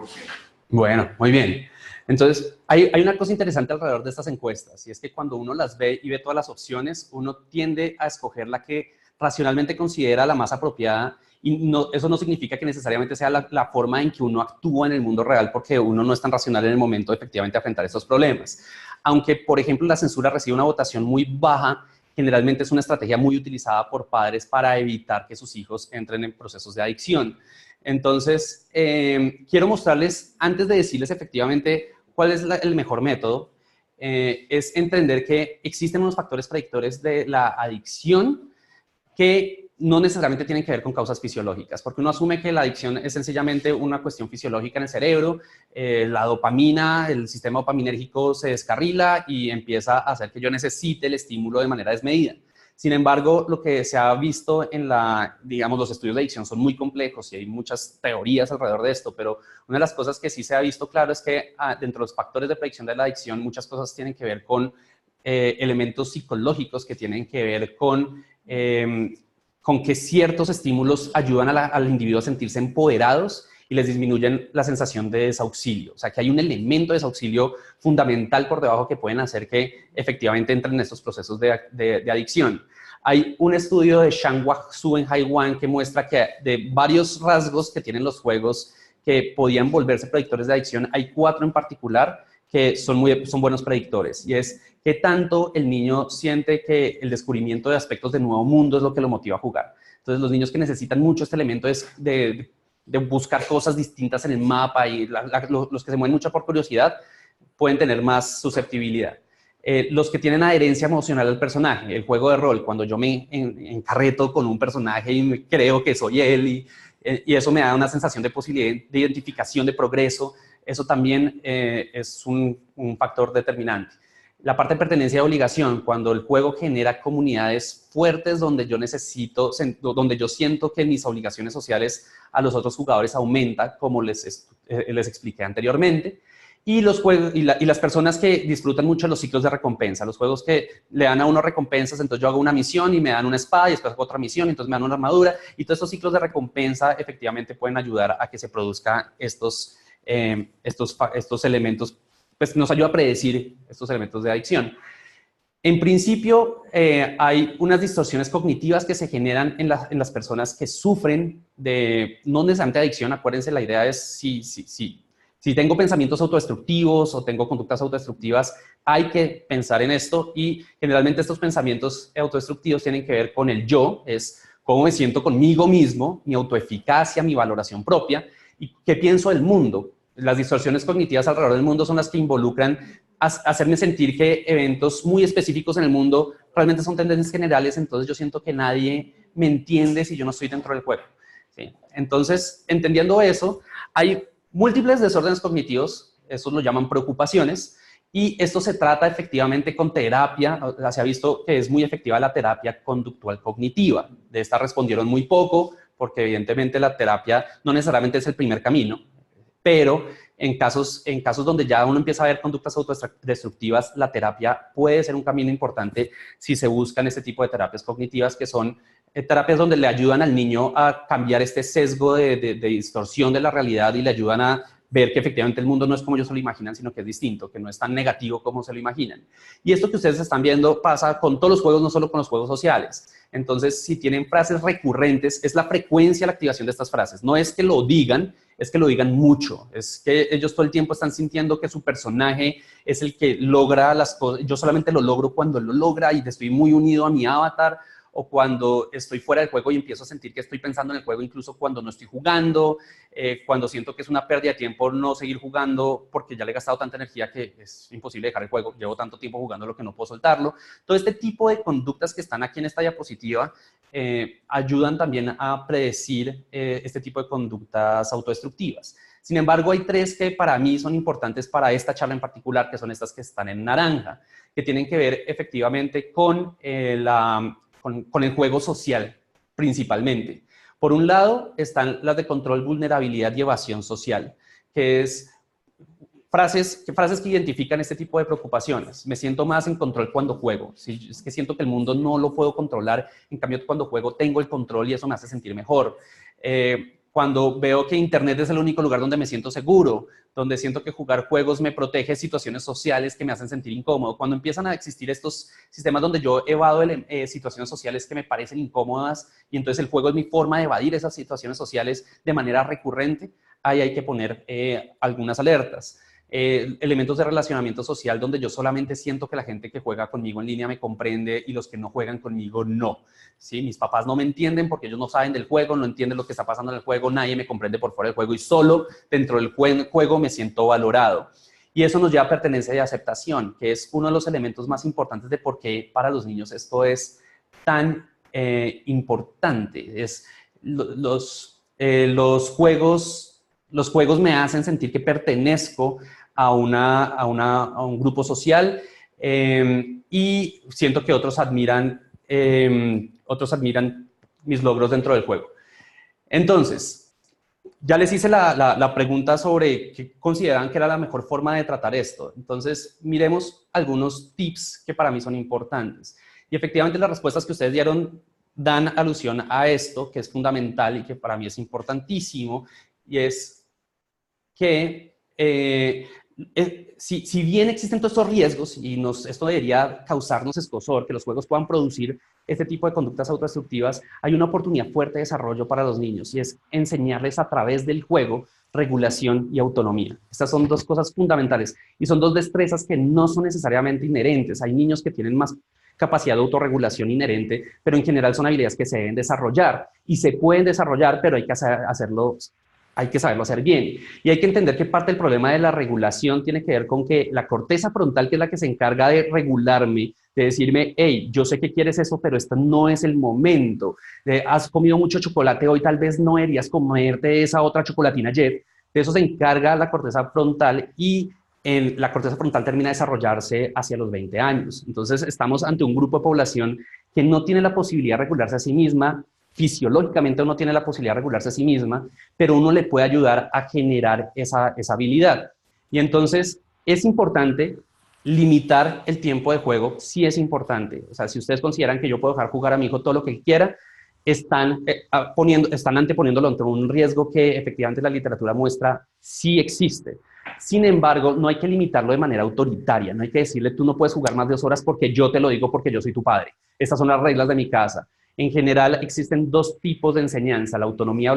Bueno, muy bien. Entonces, hay una cosa interesante alrededor de estas encuestas, y es que cuando uno las ve y ve todas las opciones, uno tiende a escoger la que racionalmente considera la más apropiada, y eso no significa que necesariamente sea la forma en que uno actúa en el mundo real, porque uno no es tan racional en el momento de efectivamente enfrentar estos problemas. Aunque, por ejemplo, la censura recibe una votación muy baja, generalmente es una estrategia muy utilizada por padres para evitar que sus hijos entren en procesos de adicción. Entonces, quiero mostrarles, antes de decirles efectivamente cuál es el mejor método, es entender que existen unos factores predictores de la adicción que no necesariamente tienen que ver con causas fisiológicas, porque uno asume que la adicción es sencillamente una cuestión fisiológica en el cerebro, la dopamina, el sistema dopaminérgico se descarrila y empieza a hacer que yo necesite el estímulo de manera desmedida. Sin embargo, lo que se ha visto en los estudios de adicción son muy complejos y hay muchas teorías alrededor de esto, pero una de las cosas que sí se ha visto claro es que dentro de los factores de predicción de la adicción, muchas cosas tienen que ver con elementos psicológicos que tienen que ver con que ciertos estímulos ayudan al individuo a sentirse empoderados y les disminuyen la sensación de desauxilio. O sea, que hay un elemento de desauxilio fundamental por debajo que pueden hacer que efectivamente entren en estos procesos de adicción. Hay un estudio de Shang-Wak Su en Taiwán que muestra que de varios rasgos que tienen los juegos que podían volverse predictores de adicción, hay 4 en particular que son buenos predictores, y es qué tanto el niño siente que el descubrimiento de aspectos de nuevo mundo es lo que lo motiva a jugar. Entonces, los niños que necesitan mucho este elemento de buscar cosas distintas en el mapa y los que se mueven mucho por curiosidad pueden tener más susceptibilidad. Los que tienen adherencia emocional al personaje, el juego de rol, cuando yo me encarreto con un personaje y creo que soy él y eso me da una sensación de posibilidad de identificación, de progreso, eso también es un factor determinante. La parte de pertenencia y obligación, cuando el juego genera comunidades fuertes donde yo siento que mis obligaciones sociales a los otros jugadores aumentan, como les expliqué anteriormente. Y los juegos, y las personas que disfrutan mucho los ciclos de recompensa, los juegos que le dan a uno recompensas, entonces yo hago una misión y me dan una espada y después hago otra misión y entonces me dan una armadura, y todos estos ciclos de recompensa efectivamente pueden ayudar a que se produzcan estos elementos, pues nos ayuda a predecir estos elementos de adicción. En principio, hay unas distorsiones cognitivas que se generan en las personas que sufren de, no necesariamente adicción. Acuérdense, la idea es si tengo pensamientos autodestructivos o tengo conductas autodestructivas, hay que pensar en esto, y generalmente estos pensamientos autodestructivos tienen que ver con el yo, es cómo me siento conmigo mismo, mi autoeficacia, mi valoración propia, y qué pienso del mundo. Las distorsiones cognitivas alrededor del mundo son las que involucran hacerme sentir que eventos muy específicos en el mundo realmente son tendencias generales, entonces yo siento que nadie me entiende si yo no estoy dentro del juego. ¿Sí? Entonces, entendiendo eso, hay múltiples desórdenes cognitivos, estos lo llaman preocupaciones, y esto se trata efectivamente con terapia. Se ha visto que es muy efectiva la terapia conductual cognitiva. De esta respondieron muy poco, porque evidentemente la terapia no necesariamente es el primer camino, pero en casos donde ya uno empieza a ver conductas autodestructivas, la terapia puede ser un camino importante si se buscan este tipo de terapias cognitivas, que son terapias donde le ayudan al niño a cambiar este sesgo de distorsión de la realidad y le ayudan a ver que efectivamente el mundo no es como ellos se lo imaginan, sino que es distinto, que no es tan negativo como se lo imaginan. Y esto que ustedes están viendo pasa con todos los juegos, no solo con los juegos sociales. Entonces, si tienen frases recurrentes, es la frecuencia, la activación de estas frases. No es que lo digan, es que lo digan mucho. Es que ellos todo el tiempo están sintiendo que su personaje es el que logra las cosas. Yo solamente lo logro cuando lo logra y estoy muy unido a mi avatar, o cuando estoy fuera del juego y empiezo a sentir que estoy pensando en el juego incluso cuando no estoy jugando, cuando siento que es una pérdida de tiempo no seguir jugando porque ya le he gastado tanta energía que es imposible dejar el juego, llevo tanto tiempo jugando lo que no puedo soltarlo. Todo este tipo de conductas que están aquí en esta diapositiva ayudan también a predecir este tipo de conductas autodestructivas. Sin embargo, hay tres que para mí son importantes para esta charla en particular, que son estas que están en naranja, que tienen que ver efectivamente con el juego social, principalmente. Por un lado, están las de control, vulnerabilidad y evasión social, que es frases que identifican este tipo de preocupaciones. Me siento más en control cuando juego. ¿Sí? Es que siento que el mundo no lo puedo controlar, en cambio cuando juego tengo el control y eso me hace sentir mejor. Cuando veo que Internet es el único lugar donde me siento seguro, donde siento que jugar juegos me protege de situaciones sociales que me hacen sentir incómodo. Cuando empiezan a existir estos sistemas donde yo evado situaciones sociales que me parecen incómodas y entonces el juego es mi forma de evadir esas situaciones sociales de manera recurrente, ahí hay que poner algunas alertas. Elementos de relacionamiento social donde yo solamente siento que la gente que juega conmigo en línea me comprende y los que no juegan conmigo no. ¿Sí? Mis papás no me entienden porque ellos no saben del juego, no entienden lo que está pasando en el juego, nadie me comprende por fuera del juego y solo dentro del juego me siento valorado. Y eso nos lleva a pertenencia y aceptación, que es uno de los elementos más importantes de por qué para los niños esto es tan importante. Los juegos me hacen sentir que pertenezco a un grupo social y siento que otros admiran mis logros dentro del juego. Entonces, ya les hice la pregunta sobre qué consideran que era la mejor forma de tratar esto. Entonces, miremos algunos tips que para mí son importantes. Y efectivamente las respuestas que ustedes dieron dan alusión a esto, que es fundamental y que para mí es importantísimo, y es que si bien existen todos estos riesgos y esto debería causarnos escozor, que los juegos puedan producir este tipo de conductas autodestructivas, hay una oportunidad fuerte de desarrollo para los niños y es enseñarles a través del juego regulación y autonomía. Estas son dos cosas fundamentales y son dos destrezas que no son necesariamente inherentes. Hay niños que tienen más capacidad de autorregulación inherente, pero en general son habilidades que se deben desarrollar y se pueden desarrollar, pero hay que saberlo hacer bien. Y hay que entender que parte del problema de la regulación tiene que ver con que la corteza frontal, que es la que se encarga de regularme, de decirme, hey, yo sé que quieres eso, pero este no es el momento. Has comido mucho chocolate hoy, tal vez no deberías comerte esa otra chocolatina ayer. De eso se encarga la corteza frontal y la corteza frontal termina de desarrollarse hacia los 20 años. Entonces, estamos ante un grupo de población que no tiene la posibilidad de regularse a sí misma. Fisiológicamente uno tiene la posibilidad de regularse a sí misma, pero uno le puede ayudar a generar esa habilidad. Y entonces es importante limitar el tiempo de juego, sí es importante. O sea, si ustedes consideran que yo puedo dejar jugar a mi hijo todo lo que quiera, están anteponiéndolo ante un riesgo que efectivamente la literatura muestra sí existe. Sin embargo, no hay que limitarlo de manera autoritaria, no hay que decirle tú no puedes jugar más de 2 horas porque yo te lo digo porque yo soy tu padre. Estas son las reglas de mi casa. En general existen 2 tipos de enseñanza, la autonomía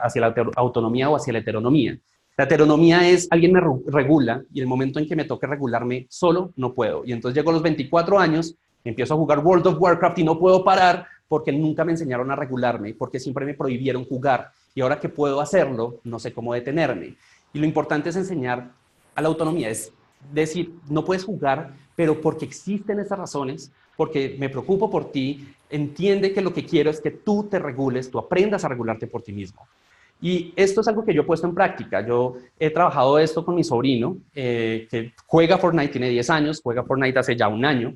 hacia la autonomía o hacia la heteronomía. La heteronomía es alguien me regula y el momento en que me toque regularme solo no puedo. Y entonces llego a los 24 años, empiezo a jugar World of Warcraft y no puedo parar porque nunca me enseñaron a regularme, porque siempre me prohibieron jugar. Y ahora que puedo hacerlo, no sé cómo detenerme. Y lo importante es enseñar a la autonomía, es decir, no puedes jugar, pero porque existen esas razones, porque me preocupo por ti, entiende que lo que quiero es que tú te regules, tú aprendas a regularte por ti mismo. Y esto es algo que yo he puesto en práctica. Yo he trabajado esto con mi sobrino, que juega Fortnite, tiene 10 años, juega Fortnite hace ya un año,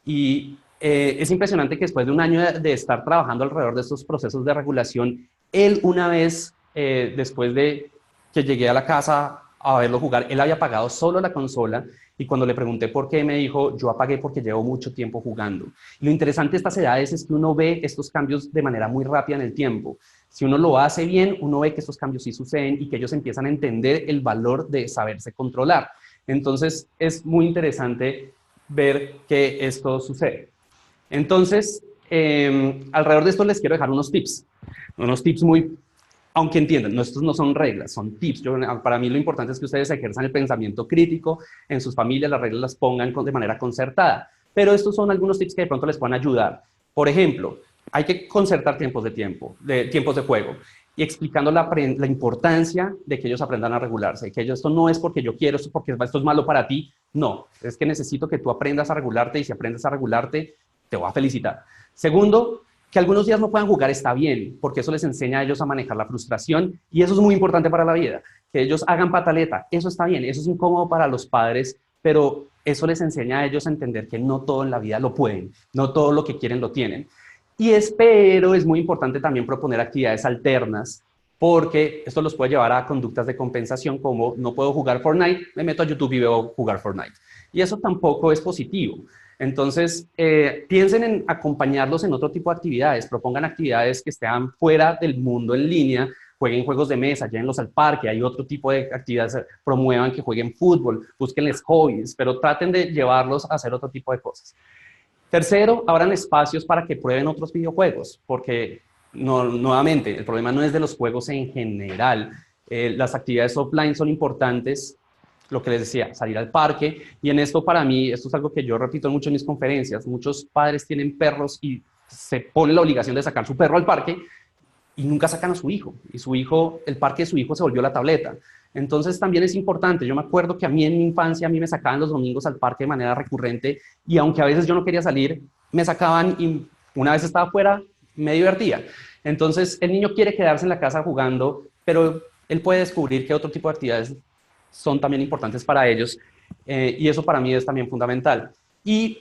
y es impresionante que después de un año de estar trabajando alrededor de estos procesos de regulación, él una vez, después de que llegué a la casa a verlo jugar, él había apagado solo la consola y cuando le pregunté por qué, me dijo, yo apagué porque llevo mucho tiempo jugando. Y lo interesante de estas edades es que uno ve estos cambios de manera muy rápida en el tiempo. Si uno lo hace bien, uno ve que estos cambios sí suceden y que ellos empiezan a entender el valor de saberse controlar. Entonces, es muy interesante ver que esto sucede. Entonces, alrededor de esto les quiero dejar unos tips muy, aunque entiendan, estos no son reglas, son tips. Para mí lo importante es que ustedes ejerzan el pensamiento crítico en sus familias, las reglas las pongan de manera concertada. Pero estos son algunos tips que de pronto les pueden ayudar. Por ejemplo, hay que concertar tiempos de juego y explicando la importancia de que ellos aprendan a regularse, que esto no es porque yo quiero, esto porque esto es malo para ti, no, es que necesito que tú aprendas a regularte y si aprendes a regularte, te voy a felicitar. Segundo, que algunos días no puedan jugar está bien, porque eso les enseña a ellos a manejar la frustración y eso es muy importante para la vida, que ellos hagan pataleta, eso está bien, eso es incómodo para los padres, pero eso les enseña a ellos a entender que no todo en la vida lo pueden, no todo lo que quieren lo tienen. Pero es muy importante también proponer actividades alternas, porque esto los puede llevar a conductas de compensación como no puedo jugar Fortnite, me meto a YouTube y veo jugar Fortnite. Y eso tampoco es positivo. Entonces, piensen en acompañarlos en otro tipo de actividades, propongan actividades que estén fuera del mundo en línea, jueguen juegos de mesa, llévenlos al parque, hay otro tipo de actividades, promuevan que jueguen fútbol, búsquenles hobbies, pero traten de llevarlos a hacer otro tipo de cosas. Tercero, abran espacios para que prueben otros videojuegos, porque nuevamente, el problema no es de los juegos en general. Las actividades offline son importantes, lo que les decía, salir al parque, y en esto para mí, esto es algo que yo repito mucho en mis conferencias, muchos padres tienen perros y se ponen la obligación de sacar su perro al parque y nunca sacan a su hijo, y el parque de su hijo se volvió la tableta. Entonces también es importante, yo me acuerdo que a mí en mi infancia, a mí me sacaban los domingos al parque de manera recurrente y aunque a veces yo no quería salir, me sacaban y una vez estaba afuera, me divertía. Entonces el niño quiere quedarse en la casa jugando, pero él puede descubrir que otro tipo de actividades son también importantes para ellos y eso para mí es también fundamental. Y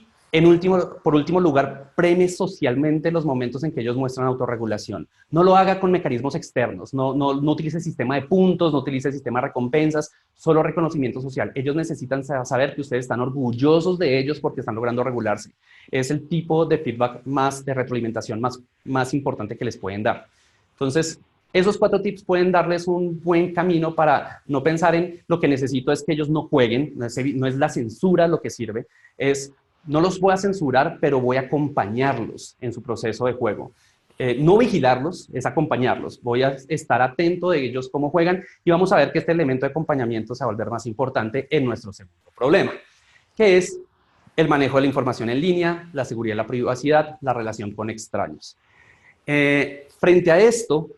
por último lugar, premie socialmente los momentos en que ellos muestran autorregulación. No lo haga con mecanismos externos, no utilice el sistema de puntos, no utilice el sistema de recompensas, solo reconocimiento social. Ellos necesitan saber que ustedes están orgullosos de ellos porque están logrando regularse. Es el tipo de feedback de retroalimentación más importante que les pueden dar. Entonces, esos 4 tips pueden darles un buen camino para no pensar en lo que necesito es que ellos no jueguen, no es la censura lo que sirve, no los voy a censurar, pero voy a acompañarlos en su proceso de juego. No vigilarlos, es acompañarlos. Voy a estar atento de ellos cómo juegan y vamos a ver que este elemento de acompañamiento se va a volver más importante en nuestro segundo problema, que es el manejo de la información en línea, la seguridad y la privacidad, la relación con extraños. Frente a esto,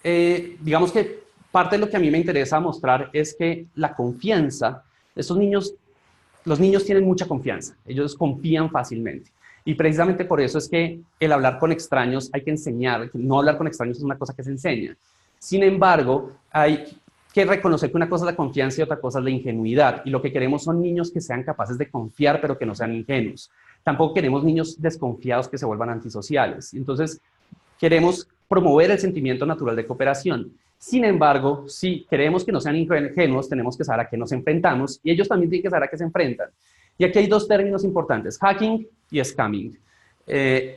digamos que parte de lo que a mí me interesa mostrar es que la confianza, los niños tienen mucha confianza, ellos confían fácilmente. Y precisamente por eso es que el hablar con extraños hay que enseñar, no hablar con extraños es una cosa que se enseña. Sin embargo, hay que reconocer que una cosa es la confianza y otra cosa es la ingenuidad. Y lo que queremos son niños que sean capaces de confiar, pero que no sean ingenuos. Tampoco queremos niños desconfiados que se vuelvan antisociales. Entonces, queremos promover el sentimiento natural de cooperación. Sin embargo, si queremos que no sean ingenuos, tenemos que saber a qué nos enfrentamos y ellos también tienen que saber a qué se enfrentan. Y aquí hay dos términos importantes, hacking y scamming.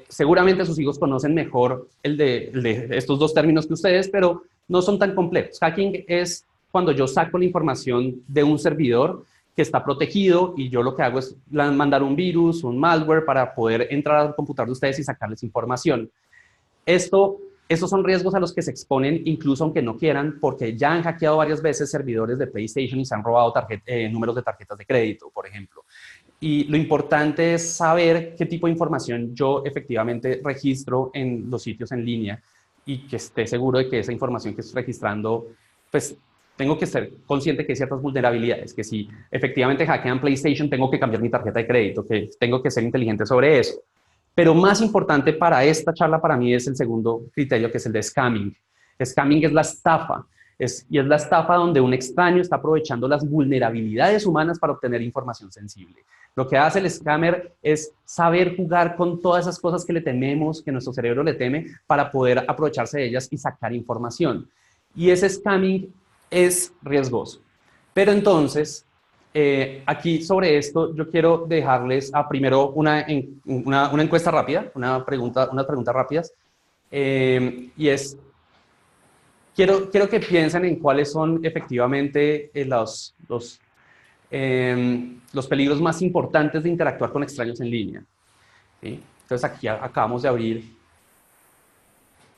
Seguramente sus hijos conocen mejor el de estos dos términos que ustedes, pero no son tan complejos. Hacking es cuando yo saco la información de un servidor que está protegido y yo lo que hago es mandar un virus, un malware para poder entrar al computador de ustedes y sacarles información. Estos son riesgos a los que se exponen incluso aunque no quieran, porque ya han hackeado varias veces servidores de PlayStation y se han robado números de tarjetas de crédito, por ejemplo. Y lo importante es saber qué tipo de información yo efectivamente registro en los sitios en línea y que esté seguro de que esa información que estoy registrando, pues tengo que ser consciente que hay ciertas vulnerabilidades, que si efectivamente hackean PlayStation tengo que cambiar mi tarjeta de crédito, que tengo que ser inteligente sobre eso. Pero más importante para esta charla para mí es el segundo criterio, que es el de scamming. Scamming es la estafa. Y es la estafa donde un extraño está aprovechando las vulnerabilidades humanas para obtener información sensible. Lo que hace el scammer es saber jugar con todas esas cosas que le tememos, que nuestro cerebro le teme, para poder aprovecharse de ellas y sacar información. Y ese scamming es riesgoso. Pero entonces, aquí sobre esto yo quiero dejarles primero una encuesta rápida, unas preguntas rápidas, y es... Quiero que piensen en cuáles son efectivamente los peligros más importantes de interactuar con extraños en línea. ¿Sí? Entonces aquí acabamos de abrir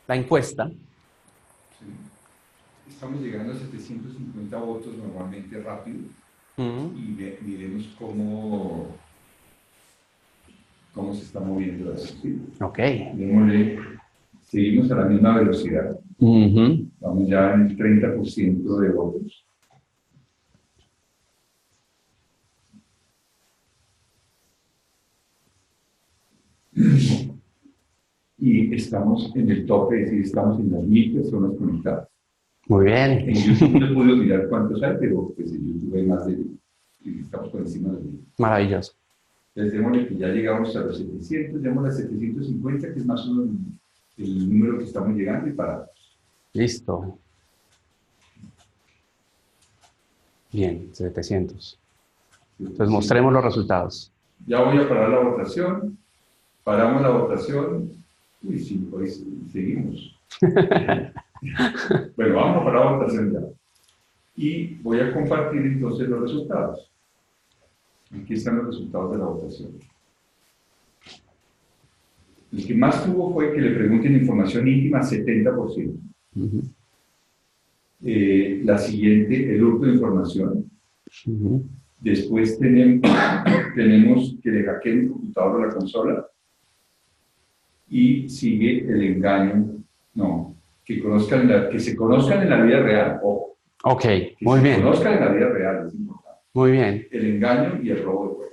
la encuesta. Sí. Estamos llegando a 750 votos normalmente rápido y miremos cómo se está moviendo eso. ¿Sí? Ok. Seguimos a la misma velocidad. Vamos ya en el 30% de votos. Y estamos en el tope, es decir, estamos en las 1000 personas conectadas. Muy bien. En YouTube no he podido mirar cuántos hay, pero pues en YouTube hay más de... Estamos por encima de 1000. Maravilloso. Entonces, démosle que ya llegamos a los 700, llegamos a 750, que es más o menos el número que estamos llegando y paramos. Listo. Bien, 700. Entonces mostremos los resultados. Ya voy a parar la votación. Paramos la votación. Uy, sí, pues seguimos. Bueno, vamos a parar la votación ya. Y voy a compartir entonces los resultados. Aquí están los resultados de la votación. El que más tuvo fue que le pregunten información íntima, 70%. La siguiente, el hurto de información. Después tenemos que le hackeen el computador o la consola. Y sigue el engaño. No, que se conozcan en la vida real. Ojo. Ok, muy bien. Que se conozcan en la vida real, es importante. Muy bien. El engaño y el robo de juego.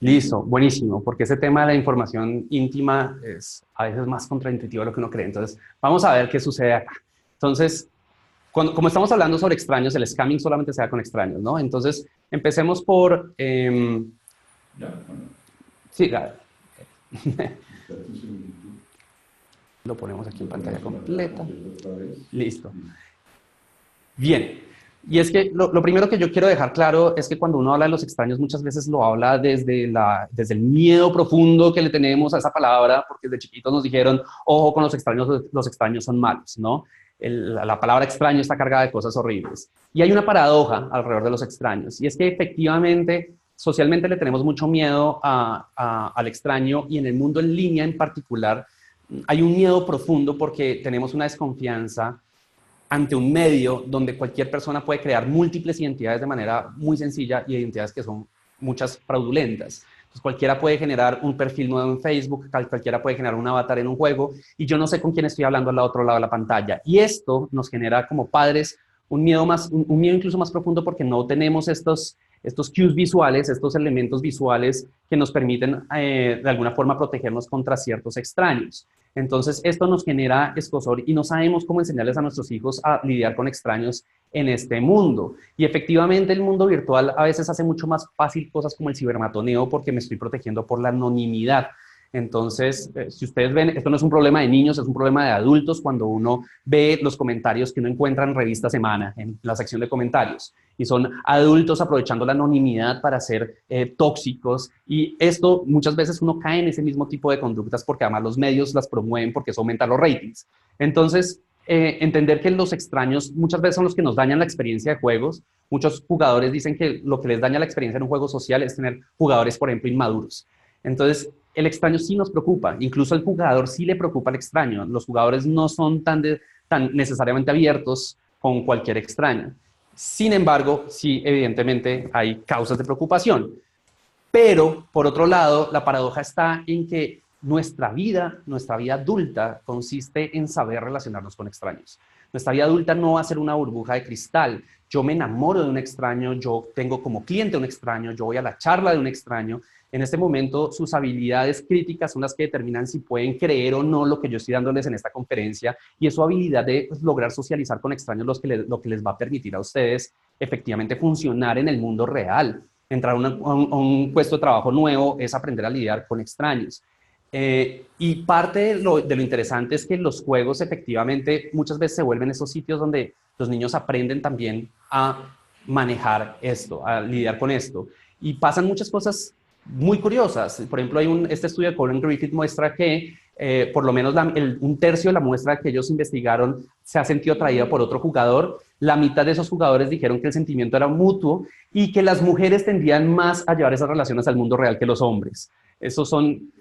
Listo, buenísimo, porque ese tema de la información íntima es a veces más contraintuitivo de lo que uno cree. Entonces, vamos a ver qué sucede acá. Entonces, como estamos hablando sobre extraños, el scamming solamente se da con extraños, ¿no? Entonces, empecemos por... Sí, lo ponemos aquí en pantalla completa. Listo. Bien. Y es que lo primero que yo quiero dejar claro es que cuando uno habla de los extraños muchas veces lo habla desde el miedo profundo que le tenemos a esa palabra, porque desde chiquitos nos dijeron, ojo con los extraños son malos, ¿no? La palabra extraño está cargada de cosas horribles. Y hay una paradoja alrededor de los extraños, y es que efectivamente, socialmente le tenemos mucho miedo al extraño, y en el mundo en línea en particular hay un miedo profundo porque tenemos una desconfianza ante un medio donde cualquier persona puede crear múltiples identidades de manera muy sencilla y identidades que son muchas fraudulentas. Entonces, cualquiera puede generar un perfil nuevo en Facebook, cualquiera puede generar un avatar en un juego y yo no sé con quién estoy hablando al otro lado de la pantalla. Y esto nos genera como padres un miedo incluso más profundo porque no tenemos estos cues visuales, estos elementos visuales que nos permiten de alguna forma protegernos contra ciertos extraños. Entonces, esto nos genera escozor y no sabemos cómo enseñarles a nuestros hijos a lidiar con extraños en este mundo. Y efectivamente, el mundo virtual a veces hace mucho más fácil cosas como el cibermatoneo porque me estoy protegiendo por la anonimidad. Entonces, si ustedes ven, esto no es un problema de niños, es un problema de adultos cuando uno ve los comentarios que uno encuentra en Revista Semana, en la sección de comentarios. Y son adultos aprovechando la anonimidad para ser tóxicos. Y esto muchas veces uno cae en ese mismo tipo de conductas porque además los medios las promueven porque eso aumenta los ratings. Entonces, entender que los extraños muchas veces son los que nos dañan la experiencia de juegos. Muchos jugadores dicen que lo que les daña la experiencia en un juego social es tener jugadores, por ejemplo, inmaduros. Entonces, el extraño sí nos preocupa, incluso al jugador sí le preocupa el extraño. Los jugadores no son tan necesariamente abiertos con cualquier extraño. Sin embargo, sí, evidentemente hay causas de preocupación. Pero, por otro lado, la paradoja está en que nuestra vida adulta consiste en saber relacionarnos con extraños. Nuestra vida adulta no va a ser una burbuja de cristal. Yo me enamoro de un extraño, yo tengo como cliente un extraño, yo voy a la charla de un extraño. En este momento, sus habilidades críticas son las que determinan si pueden creer o no lo que yo estoy dándoles en esta conferencia, y es su habilidad de lograr socializar con extraños lo que les va a permitir a ustedes efectivamente funcionar en el mundo real. Entrar a un puesto de trabajo nuevo es aprender a lidiar con extraños. Y parte de lo interesante es que los juegos efectivamente muchas veces se vuelven esos sitios donde los niños aprenden también a manejar esto, a lidiar con esto. Y pasan muchas cosas muy curiosas. Por ejemplo, este estudio de Colin Griffith muestra que por lo menos un tercio de la muestra que ellos investigaron se ha sentido atraída por otro jugador. La mitad de esos jugadores dijeron que el sentimiento era mutuo y que las mujeres tendían más a llevar esas relaciones al mundo real que los hombres. Esos son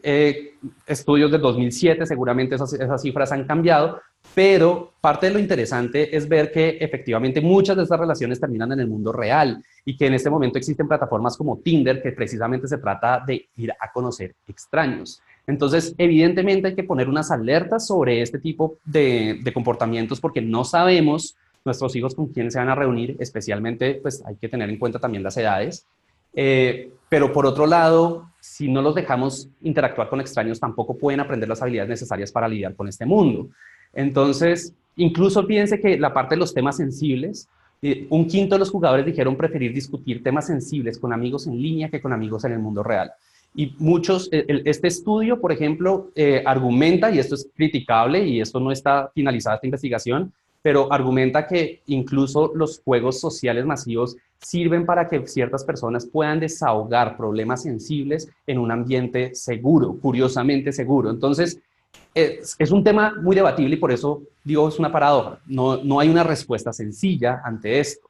estudios del 2007, seguramente esas cifras han cambiado, pero parte de lo interesante es ver que efectivamente muchas de estas relaciones terminan en el mundo real y que en este momento existen plataformas como Tinder que precisamente se trata de ir a conocer extraños. Entonces, evidentemente hay que poner unas alertas sobre este tipo de comportamientos porque no sabemos nuestros hijos con quién se van a reunir, especialmente pues hay que tener en cuenta también las edades. Pero por otro lado, si no los dejamos interactuar con extraños, tampoco pueden aprender las habilidades necesarias para lidiar con este mundo. Entonces, incluso piense que la parte de los temas sensibles, un quinto de los jugadores dijeron preferir discutir temas sensibles con amigos en línea que con amigos en el mundo real. Y muchos, este estudio, por ejemplo, argumenta, y esto es criticable, y esto no está finalizada esta investigación, pero argumenta que incluso los juegos sociales masivos sirven para que ciertas personas puedan desahogar problemas sensibles en un ambiente seguro, curiosamente seguro. Entonces, es un tema muy debatible y por eso digo, es una paradoja. No hay una respuesta sencilla ante esto.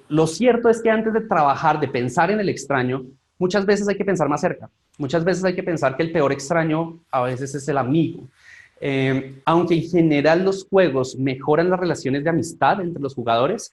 Lo cierto es que antes de trabajar, de pensar en el extraño, muchas veces hay que pensar más cerca. Muchas veces hay que pensar que el peor extraño a veces es el amigo. Aunque en general los juegos mejoran las relaciones de amistad entre los jugadores,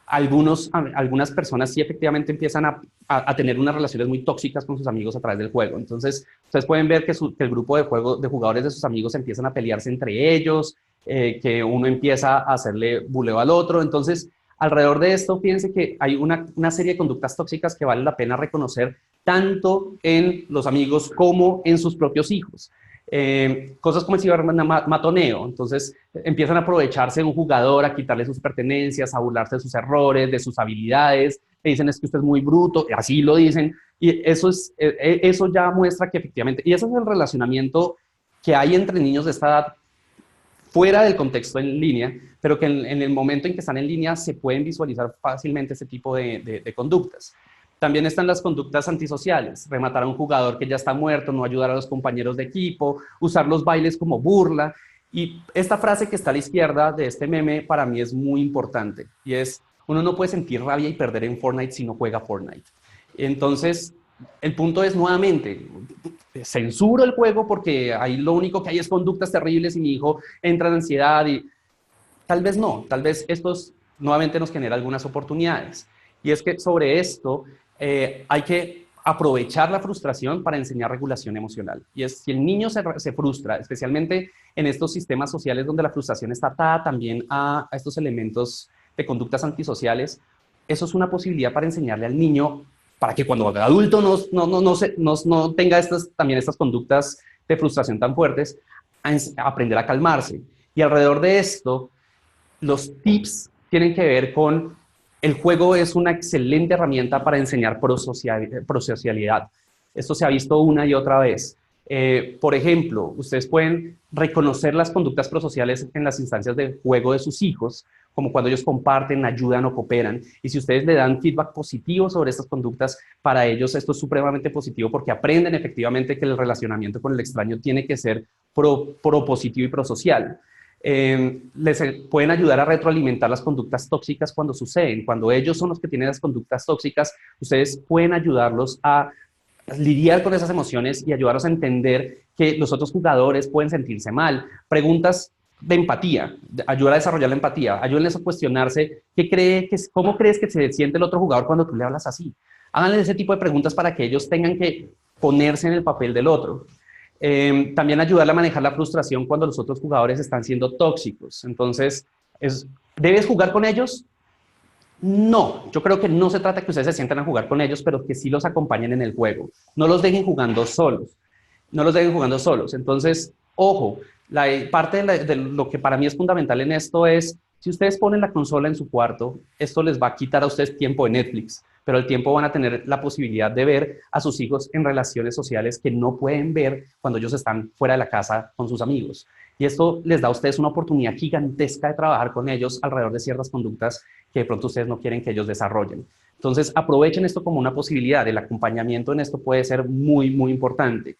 algunas personas sí efectivamente empiezan a tener unas relaciones muy tóxicas con sus amigos a través del juego. Entonces, ustedes pueden ver que el grupo de jugadores de sus amigos empiezan a pelearse entre ellos, que uno empieza a hacerle buleo al otro. Entonces, alrededor de esto, fíjense que hay una serie de conductas tóxicas que vale la pena reconocer tanto en los amigos como en sus propios hijos. Cosas como el cibermatoneo. Entonces empiezan a aprovecharse de un jugador, a quitarle sus pertenencias, a burlarse de sus errores, de sus habilidades. Le dicen es que usted es muy bruto, así lo dicen, y eso ya muestra que efectivamente, y ese es el relacionamiento que hay entre niños de esta edad fuera del contexto en línea, pero que en el momento en que están en línea se pueden visualizar fácilmente este tipo de conductas. También están las conductas antisociales, rematar a un jugador que ya está muerto, no ayudar a los compañeros de equipo, usar los bailes como burla. Y esta frase que está a la izquierda de este meme para mí es muy importante y es, uno no puede sentir rabia y perder en Fortnite si no juega Fortnite. Entonces, el punto es nuevamente, censuro el juego porque ahí lo único que hay es conductas terribles y mi hijo entra en ansiedad y tal vez no, tal vez estos nuevamente nos genera algunas oportunidades. Y es que sobre esto hay que aprovechar la frustración para enseñar regulación emocional. Y es, si el niño se frustra, especialmente en estos sistemas sociales donde la frustración está atada también a estos elementos de conductas antisociales, eso es una posibilidad para enseñarle al niño para que cuando haga adulto no tenga también estas conductas de frustración tan fuertes, a aprender a calmarse. Y alrededor de esto, los tips tienen que ver con el juego es una excelente herramienta para enseñar prosocialidad. Esto se ha visto una y otra vez. Por ejemplo, ustedes pueden reconocer las conductas prosociales en las instancias de juego de sus hijos, como cuando ellos comparten, ayudan o cooperan. Y si ustedes le dan feedback positivo sobre estas conductas, para ellos esto es supremamente positivo porque aprenden efectivamente que el relacionamiento con el extraño tiene que ser propositivo y prosocial. Les pueden ayudar a retroalimentar las conductas tóxicas cuando suceden. Cuando ellos son los que tienen las conductas tóxicas, ustedes pueden ayudarlos a lidiar con esas emociones y ayudarlos a entender que los otros jugadores pueden sentirse mal. Preguntas de empatía, ayudar a desarrollar la empatía, ayúdenles a cuestionarse cómo crees que se siente el otro jugador cuando tú le hablas así. Háganle ese tipo de preguntas para que ellos tengan que ponerse en el papel del otro. También ayudarle a manejar la frustración cuando los otros jugadores están siendo tóxicos. Entonces, ¿debes jugar con ellos? No, yo creo que no se trata de que ustedes se sientan a jugar con ellos, pero que sí los acompañen en el juego. No los dejen jugando solos. No los dejen jugando solos. Entonces, ojo, parte de lo que para mí es fundamental en esto es, si ustedes ponen la consola en su cuarto, esto les va a quitar a ustedes tiempo de Netflix, pero al tiempo van a tener la posibilidad de ver a sus hijos en relaciones sociales que no pueden ver cuando ellos están fuera de la casa con sus amigos. Y esto les da a ustedes una oportunidad gigantesca de trabajar con ellos alrededor de ciertas conductas que de pronto ustedes no quieren que ellos desarrollen. Entonces, aprovechen esto como una posibilidad. El acompañamiento en esto puede ser muy, muy importante.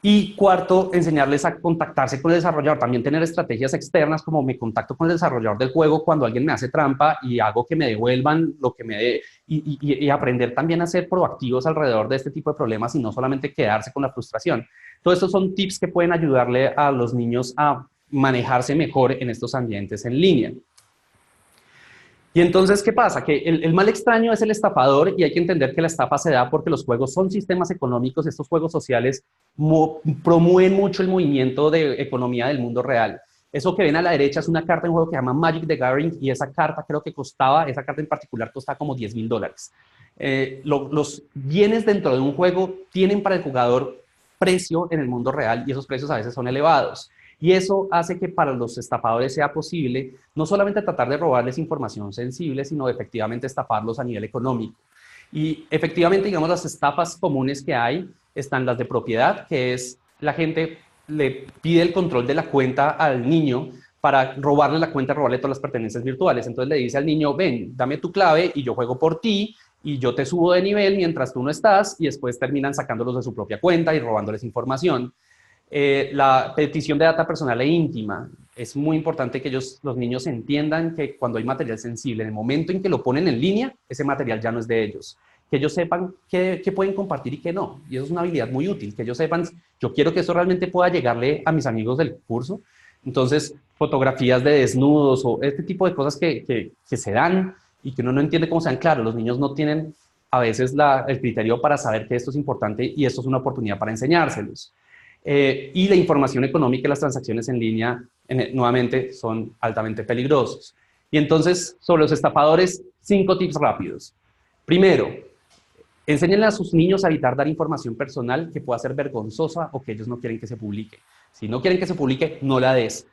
Y cuarto, enseñarles a contactarse con el desarrollador, también tener estrategias externas como me contacto con el desarrollador del juego cuando alguien me hace trampa y hago que me devuelvan lo que me dé y aprender también a ser proactivos alrededor de este tipo de problemas y no solamente quedarse con la frustración. Todos estos son tips que pueden ayudarle a los niños a manejarse mejor en estos ambientes en línea. Y entonces, ¿qué pasa? Que el mal extraño es el estafador y hay que entender que la estafa se da porque los juegos son sistemas económicos, estos juegos sociales promueven mucho el movimiento de economía del mundo real. Eso que ven a la derecha es una carta en un juego que se llama Magic the Gathering y esa carta creo que esa carta en particular costaba como $10,000. Los bienes dentro de un juego tienen para el jugador precio en el mundo real y esos precios a veces son elevados. Y eso hace que para los estafadores sea posible no solamente tratar de robarles información sensible, sino efectivamente estafarlos a nivel económico. Y efectivamente, digamos, las estafas comunes que hay están las de propiedad, que es la gente le pide el control de la cuenta al niño para robarle la cuenta, robarle todas las pertenencias virtuales. Entonces le dice al niño, ven, dame tu clave y yo juego por ti y yo te subo de nivel mientras tú no estás y después terminan sacándolos de su propia cuenta y robándoles información. La petición de data personal e íntima. Es muy importante que los niños entiendan que cuando hay material sensible, en el momento en que lo ponen en línea, ese material ya no es de ellos. Que ellos sepan qué pueden compartir y qué no. Y eso es una habilidad muy útil, que ellos sepan, yo quiero que eso realmente pueda llegarle a mis amigos del curso. Entonces, fotografías de desnudos o este tipo de cosas que se dan y que uno no entiende cómo se dan. Claro, los niños no tienen a veces el criterio para saber que esto es importante y esto es una oportunidad para enseñárselos. Y la información económica y las transacciones en línea, nuevamente, son altamente peligrosos. Y entonces, sobre los estafadores, 5 tips rápidos. Primero, enséñenle a sus niños a evitar dar información personal que pueda ser vergonzosa o que ellos no quieren que se publique. Si no quieren que se publique, no la des.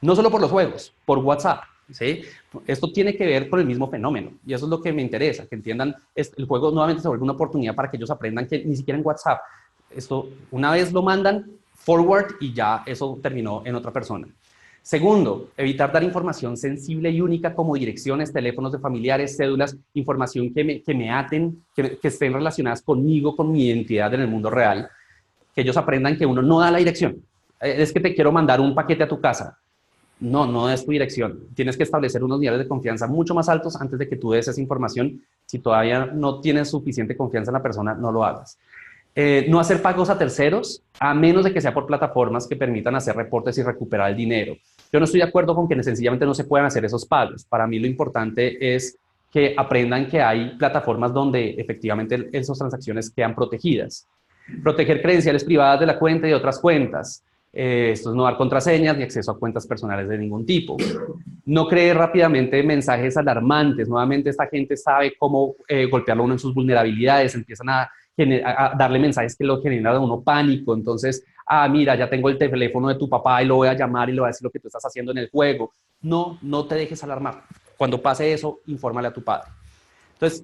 No solo por los juegos, por WhatsApp. ¿Sí? Esto tiene que ver con el mismo fenómeno y eso es lo que me interesa, que entiendan, el juego nuevamente se vuelve una oportunidad para que ellos aprendan que ni siquiera en WhatsApp, esto una vez lo mandan, forward y ya eso terminó en otra persona. Segundo, evitar dar información sensible y única como direcciones, teléfonos de familiares, cédulas, información que me aten, que estén relacionadas conmigo, con mi identidad en el mundo real, que ellos aprendan que uno no da la dirección. Es que te quiero mandar un paquete a tu casa. No es tu dirección. Tienes que establecer unos niveles de confianza mucho más altos antes de que tú des esa información. Si todavía no tienes suficiente confianza en la persona, no lo hagas. No hacer pagos a terceros, a menos de que sea por plataformas que permitan hacer reportes y recuperar el dinero. Yo no estoy de acuerdo con que sencillamente no se puedan hacer esos pagos. Para mí lo importante es que aprendan que hay plataformas donde efectivamente esas transacciones quedan protegidas. Proteger credenciales privadas de la cuenta y de otras cuentas. Esto es no dar contraseñas ni acceso a cuentas personales de ningún tipo. No creer rápidamente mensajes alarmantes. Nuevamente esta gente sabe cómo golpearlo a uno en sus vulnerabilidades, empiezan a darle mensajes que lo generan a uno pánico. Entonces, mira, ya tengo el teléfono de tu papá y lo voy a llamar y le voy a decir lo que tú estás haciendo en el juego. No te dejes alarmar. Cuando pase eso, infórmale a tu padre. Entonces,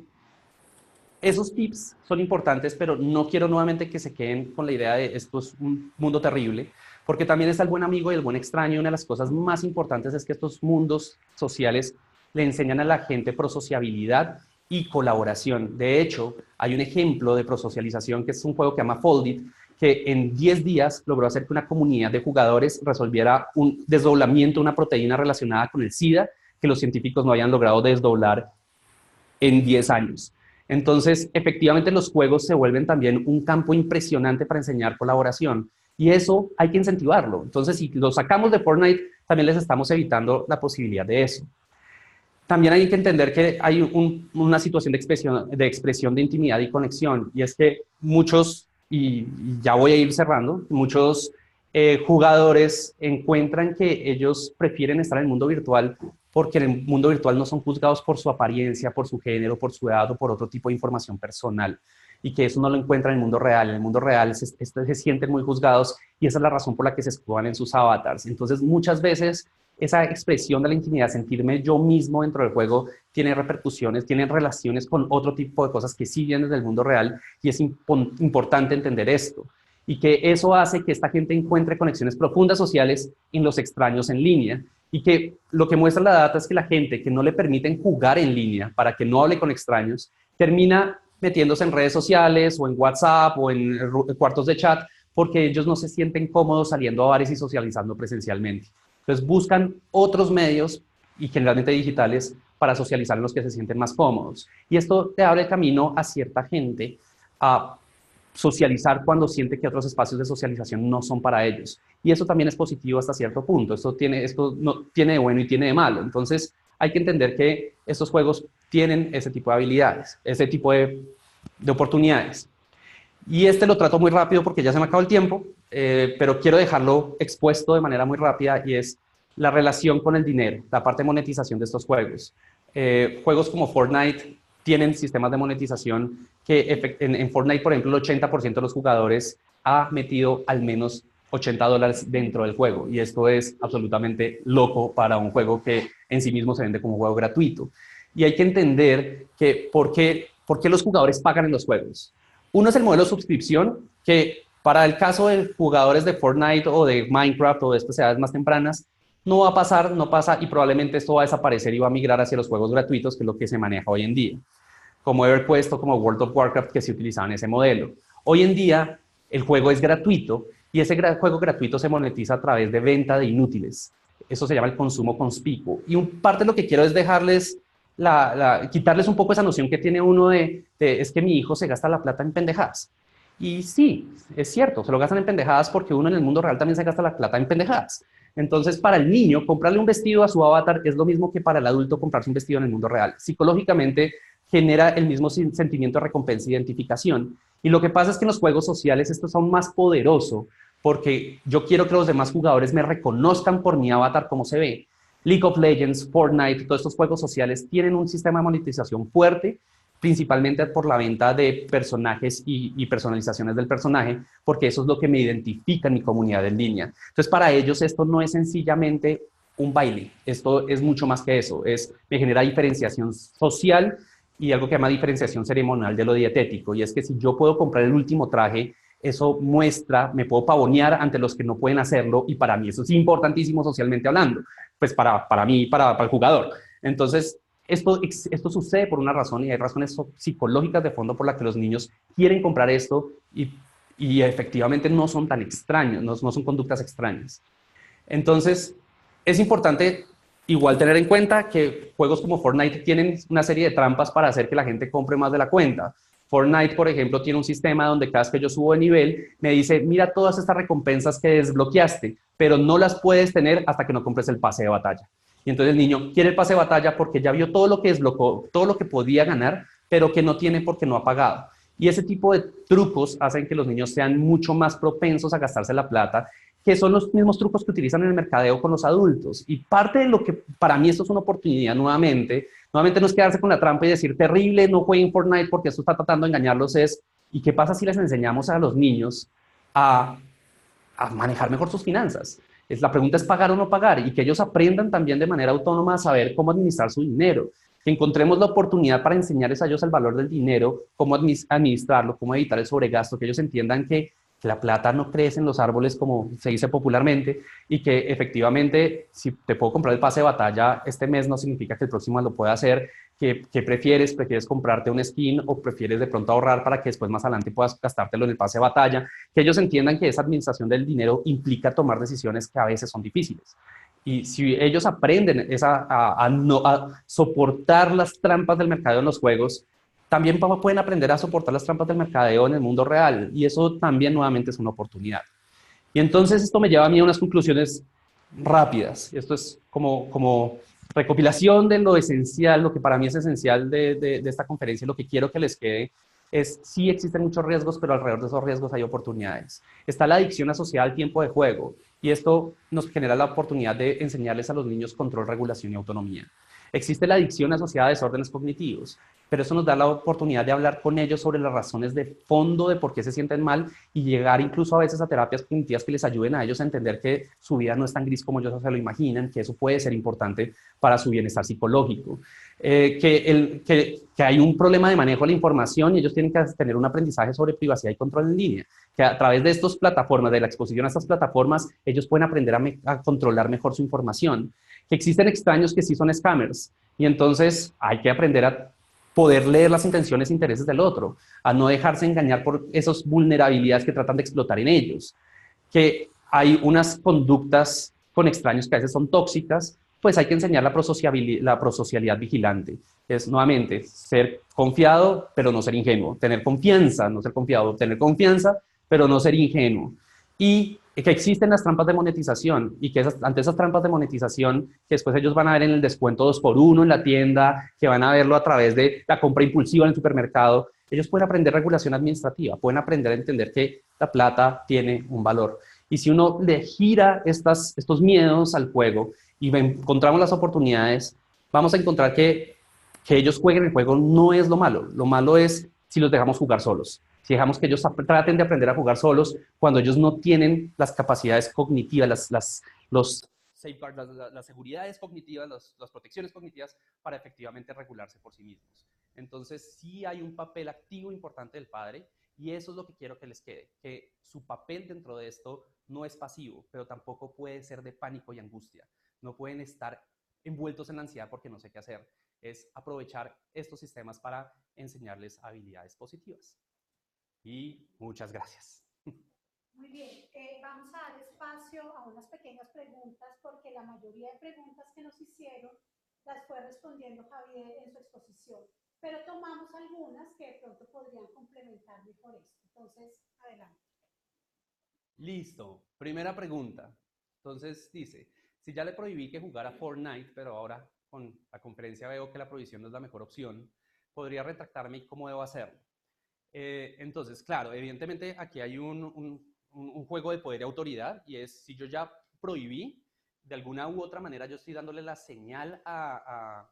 Esos tips son importantes, pero no quiero nuevamente que se queden con la idea de esto es un mundo terrible, porque también está el buen amigo y el buen extraño. Una de las cosas más importantes es que estos mundos sociales le enseñan a la gente prosociabilidad y colaboración. De hecho, hay un ejemplo de prosocialización que es un juego que se llama Foldit, que en 10 días logró hacer que una comunidad de jugadores resolviera un desdoblamiento de una proteína relacionada con el SIDA que los científicos no habían logrado desdoblar en 10 años. Entonces, efectivamente, los juegos se vuelven también un campo impresionante para enseñar colaboración. Y eso hay que incentivarlo. Entonces, si lo sacamos de Fortnite, también les estamos evitando la posibilidad de eso. También hay que entender que hay una situación de expresión de intimidad y conexión. Y es que muchos, y ya voy a ir cerrando, muchos jugadores encuentran que ellos prefieren estar en el mundo virtual porque en el mundo virtual no son juzgados por su apariencia, por su género, por su edad o por otro tipo de información personal, y que eso no lo encuentran en el mundo real. En el mundo real se sienten muy juzgados y esa es la razón por la que se escudan en sus avatars. Entonces, muchas veces esa expresión de la intimidad, sentirme yo mismo dentro del juego, tiene repercusiones, tiene relaciones con otro tipo de cosas que sí vienen del mundo real, y es importante entender esto. Y que eso hace que esta gente encuentre conexiones profundas sociales en los extraños en línea, y que lo que muestra la data es que la gente que no le permiten jugar en línea para que no hable con extraños, termina metiéndose en redes sociales o en WhatsApp o en cuartos de chat porque ellos no se sienten cómodos saliendo a bares y socializando presencialmente. Entonces buscan otros medios, y generalmente digitales, para socializar en los que se sienten más cómodos. Y esto te abre camino a cierta gente a socializar cuando siente que otros espacios de socialización no son para ellos. Y eso también es positivo hasta cierto punto. Esto no, tiene de bueno y tiene de malo. Entonces hay que entender que estos juegos tienen ese tipo de habilidades, ese tipo de oportunidades. Y lo trato muy rápido porque ya se me acabó el tiempo, pero quiero dejarlo expuesto de manera muy rápida, y es la relación con el dinero, la parte de monetización de estos juegos. Juegos como Fortnite tienen sistemas de monetización que en Fortnite, por ejemplo, el 80% de los jugadores ha metido al menos $80 dentro del juego, y esto es absolutamente loco para un juego que en sí mismo se vende como un juego gratuito. Y hay que entender que por qué los jugadores pagan en los juegos. Uno es el modelo de suscripción, que para el caso de jugadores de Fortnite o de Minecraft o de estas edades más tempranas, no va a pasar, no pasa, y probablemente esto va a desaparecer y va a migrar hacia los juegos gratuitos, que es lo que se maneja hoy en día, como EverQuest o como World of Warcraft, que se utilizaban ese modelo. Hoy en día el juego es gratuito, y ese juego gratuito se monetiza a través de venta de inútiles. Eso se llama el consumo conspicuo. Y parte de lo que quiero es dejarles quitarles un poco esa noción que tiene uno de es que mi hijo se gasta la plata en pendejadas. Y sí, es cierto, se lo gastan en pendejadas porque uno en el mundo real también se gasta la plata en pendejadas. Entonces, para el niño, comprarle un vestido a su avatar es lo mismo que para el adulto comprarse un vestido en el mundo real. Psicológicamente genera el mismo sentimiento de recompensa e identificación. Y lo que pasa es que en los juegos sociales esto es aún más poderoso, porque yo quiero que los demás jugadores me reconozcan por mi avatar como se ve. League of Legends, Fortnite, todos estos juegos sociales tienen un sistema de monetización fuerte, principalmente por la venta de personajes y personalizaciones del personaje, porque eso es lo que me identifica en mi comunidad en línea. Entonces, para ellos esto no es sencillamente un baile, esto es mucho más que eso, me genera diferenciación social y algo que se llama diferenciación ceremonial de lo dietético, y es que si yo puedo comprar el último traje, eso muestra, me puedo pavonear ante los que no pueden hacerlo, y para mí eso es importantísimo socialmente hablando, pues para mí, para el jugador. Entonces, esto sucede por una razón, y hay razones psicológicas de fondo por las que los niños quieren comprar esto, y efectivamente no son tan extraños, no son conductas extrañas. Entonces, es importante igual tener en cuenta que juegos como Fortnite tienen una serie de trampas para hacer que la gente compre más de la cuenta. Fortnite, por ejemplo, tiene un sistema donde cada vez que yo subo de nivel, me dice, mira todas estas recompensas que desbloqueaste, pero no las puedes tener hasta que no compres el pase de batalla. Y entonces el niño quiere el pase de batalla porque ya vio todo lo que desbloqueó, todo lo que podía ganar, pero que no tiene porque no ha pagado. Y ese tipo de trucos hacen que los niños sean mucho más propensos a gastarse la plata, que son los mismos trucos que utilizan en el mercadeo con los adultos. Y parte de lo que para mí esto es una oportunidad nuevamente no es quedarse con la trampa y decir terrible, no jueguen Fortnite porque esto está tratando de engañarlos, ¿y qué pasa si les enseñamos a los niños a manejar mejor sus finanzas? La pregunta es pagar o no pagar, y que ellos aprendan también de manera autónoma a saber cómo administrar su dinero. que encontremos la oportunidad para enseñarles a ellos el valor del dinero, cómo administrarlo, cómo evitar el sobregasto, que ellos entiendan que la plata no crece en los árboles, como se dice popularmente, y que efectivamente, si te puedo comprar el pase de batalla este mes, no significa que el próximo lo pueda hacer. ¿Qué prefieres? ¿Prefieres comprarte un skin o prefieres de pronto ahorrar para que después más adelante puedas gastártelo en el pase de batalla? Que ellos entiendan que esa administración del dinero implica tomar decisiones que a veces son difíciles. Y si ellos aprenden a soportar las trampas del mercadeo en los juegos, también pueden aprender a soportar las trampas del mercadeo en el mundo real. Y eso también nuevamente es una oportunidad. Y entonces esto me lleva a mí a unas conclusiones rápidas. Esto es como recopilación de lo esencial, lo que para mí es esencial de esta conferencia, lo que quiero que les quede es, sí existen muchos riesgos, pero alrededor de esos riesgos hay oportunidades. Está la adicción asociada al tiempo de juego, y esto nos genera la oportunidad de enseñarles a los niños control, regulación y autonomía. Existe la adicción asociada a desórdenes cognitivos, pero eso nos da la oportunidad de hablar con ellos sobre las razones de fondo de por qué se sienten mal y llegar incluso a veces a terapias cognitivas que les ayuden a ellos a entender que su vida no es tan gris como ellos se lo imaginan, que eso puede ser importante para su bienestar psicológico. Que hay un problema de manejo de la información y ellos tienen que tener un aprendizaje sobre privacidad y control en línea, que a través de estas plataformas, de la exposición a estas plataformas, ellos pueden aprender a controlar mejor su información, que existen extraños que sí son scammers, y entonces hay que aprender a poder leer las intenciones e intereses del otro, a no dejarse engañar por esas vulnerabilidades que tratan de explotar en ellos, que hay unas conductas con extraños que a veces son tóxicas, pues hay que enseñar la prosocialidad vigilante. Es nuevamente ser confiado, pero no ser ingenuo. Tener confianza, no ser confiado. Tener confianza, pero no ser ingenuo. Y que existen las trampas de monetización y que ante esas trampas de monetización, que después ellos van a ver en el descuento 2x1 en la tienda, que van a verlo a través de la compra impulsiva en el supermercado, ellos pueden aprender regulación administrativa, pueden aprender a entender que la plata tiene un valor. Y si uno le gira estos miedos al juego y encontramos las oportunidades, vamos a encontrar que ellos jueguen el juego no es lo malo es si los dejamos jugar solos. Si dejamos que ellos traten de aprender a jugar solos cuando ellos no tienen las capacidades cognitivas, los safeguards, las seguridades cognitivas, las protecciones cognitivas para efectivamente regularse por sí mismos. Entonces, sí hay un papel activo importante del padre y eso es lo que quiero que les quede, que su papel dentro de esto no es pasivo, pero tampoco puede ser de pánico y angustia. No pueden estar envueltos en la ansiedad porque no sé qué hacer. Es aprovechar estos sistemas para enseñarles habilidades positivas. Y muchas gracias. Muy bien, vamos a dar espacio a unas pequeñas preguntas porque la mayoría de preguntas que nos hicieron las fue respondiendo Javier en su exposición, pero tomamos algunas que de pronto podrían complementar mejor esto. Entonces, adelante. Listo, primera pregunta. Entonces dice, si ya le prohibí que jugara Fortnite, pero ahora con la conferencia veo que la prohibición no es la mejor opción, ¿podría retractarme y cómo debo hacerlo? Entonces, claro, evidentemente aquí hay un juego de poder y autoridad, y es si yo ya prohibí, de alguna u otra manera yo estoy dándole la señal a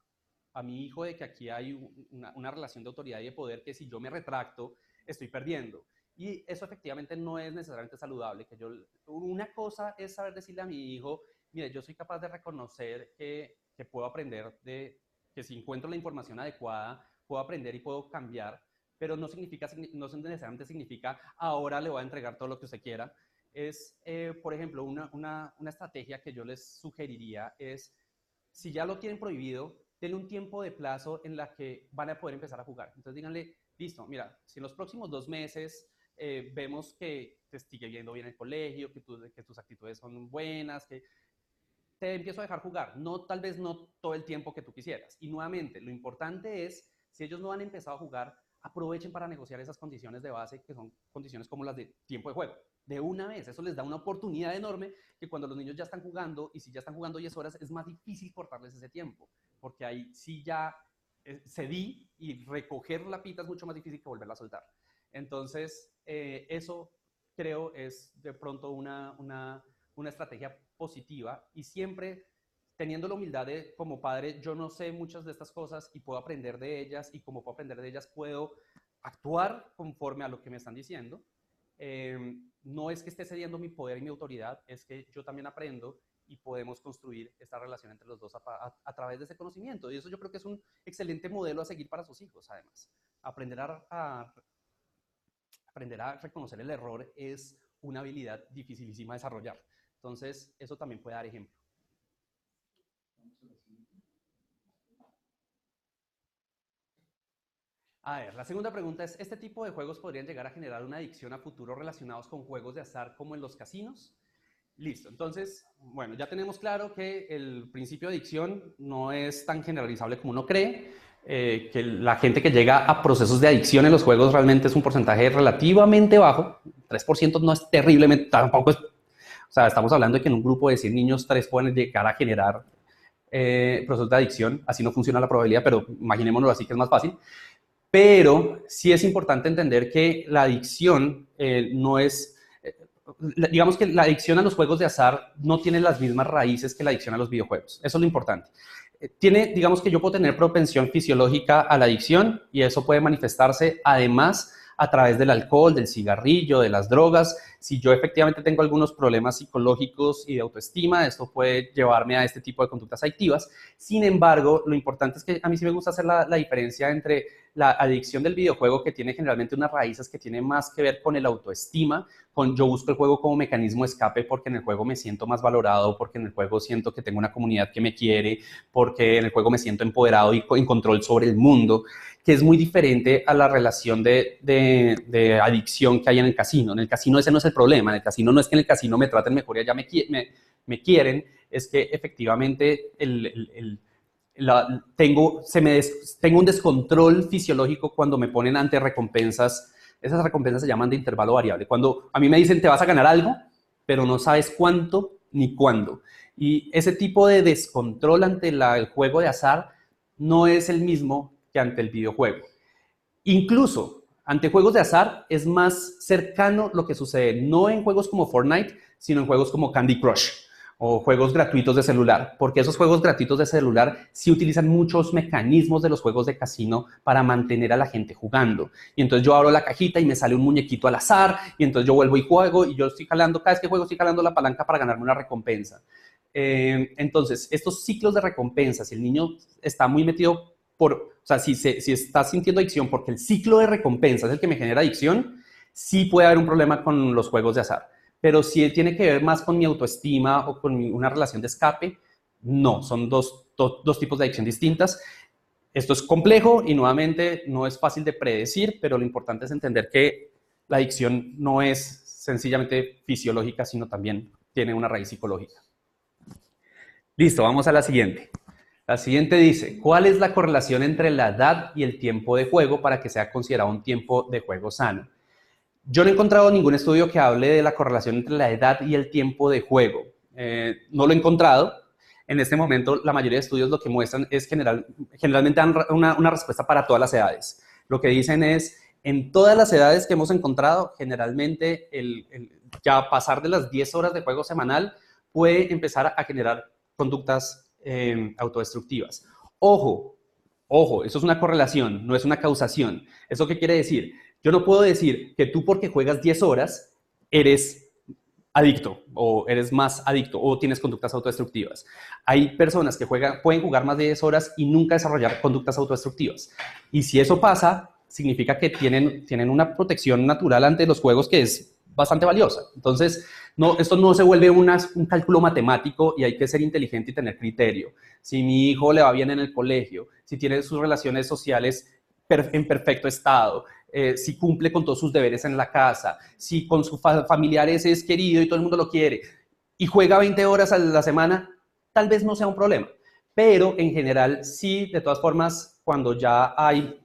mi hijo de que aquí hay una relación de autoridad y de poder que si yo me retracto, estoy perdiendo. Y eso efectivamente no es necesariamente saludable. Una cosa es saber decirle a mi hijo, mire, yo soy capaz de reconocer que puedo aprender, que si encuentro la información adecuada, puedo aprender y puedo cambiar, pero no necesariamente significa ahora le voy a entregar todo lo que usted quiera. Por ejemplo, una estrategia que yo les sugeriría es, si ya lo tienen prohibido, denle un tiempo de plazo en la que van a poder empezar a jugar. Entonces díganle, listo, mira, si en los próximos 2 meses vemos que te sigue yendo bien el colegio, que tus actitudes son buenas, que te empiezo a dejar jugar. Tal vez no todo el tiempo que tú quisieras. Y nuevamente, lo importante es, si ellos no han empezado a jugar, aprovechen para negociar esas condiciones de base, que son condiciones como las de tiempo de juego. De una vez, eso les da una oportunidad enorme que cuando los niños ya están jugando, y si ya están jugando 10 horas, es más difícil cortarles ese tiempo, porque ahí sí ya cedí y recoger la pita es mucho más difícil que volverla a soltar. Entonces, eso creo es de pronto una estrategia positiva y siempre teniendo la humildad de, como padre, yo no sé muchas de estas cosas y puedo aprender de ellas y como puedo aprender de ellas puedo actuar conforme a lo que me están diciendo. No es que esté cediendo mi poder y mi autoridad, es que yo también aprendo y podemos construir esta relación entre los dos a través de ese conocimiento. Y eso yo creo que es un excelente modelo a seguir para sus hijos, además. Aprender a reconocer el error es una habilidad dificilísima de desarrollar. Entonces, eso también puede dar ejemplo. A ver, la segunda pregunta es, ¿este tipo de juegos podrían llegar a generar una adicción a futuro relacionados con juegos de azar como en los casinos? Listo, entonces, bueno, ya tenemos claro que el principio de adicción no es tan generalizable como uno cree, que la gente que llega a procesos de adicción en los juegos realmente es un porcentaje relativamente bajo, 3% no es terriblemente, tampoco es, o sea, estamos hablando de que en un grupo de 100 niños 3 pueden llegar a generar procesos de adicción, así no funciona la probabilidad, pero imaginémonos así que es más fácil. Pero sí es importante entender que la adicción no es, digamos que la adicción a los juegos de azar no tiene las mismas raíces que la adicción a los videojuegos. Eso es lo importante. Digamos que yo puedo tener propensión fisiológica a la adicción y eso puede manifestarse además a través del alcohol, del cigarrillo, de las drogas. Si yo efectivamente tengo algunos problemas psicológicos y de autoestima, esto puede llevarme a este tipo de conductas adictivas. Sin embargo, lo importante es que a mí sí me gusta hacer la diferencia entre la adicción del videojuego, que tiene generalmente unas raíces que tienen más que ver con el autoestima, con yo busco el juego como mecanismo de escape porque en el juego me siento más valorado, porque en el juego siento que tengo una comunidad que me quiere, porque en el juego me siento empoderado y en control sobre el mundo, que es muy diferente a la relación de adicción que hay en el casino. En el casino ese no es el problema, en el casino no es que en el casino me traten mejor y allá me quieren, es que efectivamente tengo un descontrol fisiológico cuando me ponen ante recompensas. Esas recompensas se llaman de intervalo variable. Cuando a mí me dicen te vas a ganar algo, pero no sabes cuánto ni cuándo. Y ese tipo de descontrol ante el juego de azar no es el mismo que ante el videojuego. Incluso ante juegos de azar es más cercano lo que sucede no en juegos como Fortnite, sino en juegos como Candy Crush o juegos gratuitos de celular, porque esos juegos gratuitos de celular sí utilizan muchos mecanismos de los juegos de casino para mantener a la gente jugando. Y entonces yo abro la cajita y me sale un muñequito al azar, y entonces yo vuelvo y juego, y yo estoy jalando, cada vez que juego estoy jalando la palanca para ganarme una recompensa. Entonces, estos ciclos de recompensas, si el niño está muy metido o sea, si está sintiendo adicción porque el ciclo de recompensa es el que me genera adicción, sí puede haber un problema con los juegos de azar. Pero si tiene que ver más con mi autoestima o con una relación de escape, no, son dos tipos de adicción distintas. Esto es complejo y nuevamente no es fácil de predecir, pero lo importante es entender que la adicción no es sencillamente fisiológica, sino también tiene una raíz psicológica. Listo, vamos a la siguiente. La siguiente dice, ¿cuál es la correlación entre la edad y el tiempo de juego para que sea considerado un tiempo de juego sano? Yo no he encontrado ningún estudio que hable de la correlación entre la edad y el tiempo de juego. No lo he encontrado. En este momento, la mayoría de estudios lo que muestran es generalmente dan una respuesta para todas las edades. Lo que dicen es, en todas las edades que hemos encontrado, generalmente ya pasar de las 10 horas de juego semanal puede empezar a generar conductas autodestructivas. Ojo, eso es una correlación, no es una causación. ¿Eso qué quiere decir? Yo no puedo decir que tú porque juegas 10 horas eres adicto o eres más adicto o tienes conductas autodestructivas. Hay personas que pueden jugar más de 10 horas y nunca desarrollar conductas autodestructivas. Y si eso pasa, significa que tienen una protección natural ante los juegos que es bastante valiosa. Entonces, esto no se vuelve un cálculo matemático y hay que ser inteligente y tener criterio. Si mi hijo le va bien en el colegio, si tiene sus relaciones sociales en perfecto estado, si cumple con todos sus deberes en la casa, si con sus familiares es querido y todo el mundo lo quiere y juega 20 horas a la semana, tal vez no sea un problema. Pero en general, sí, de todas formas, cuando ya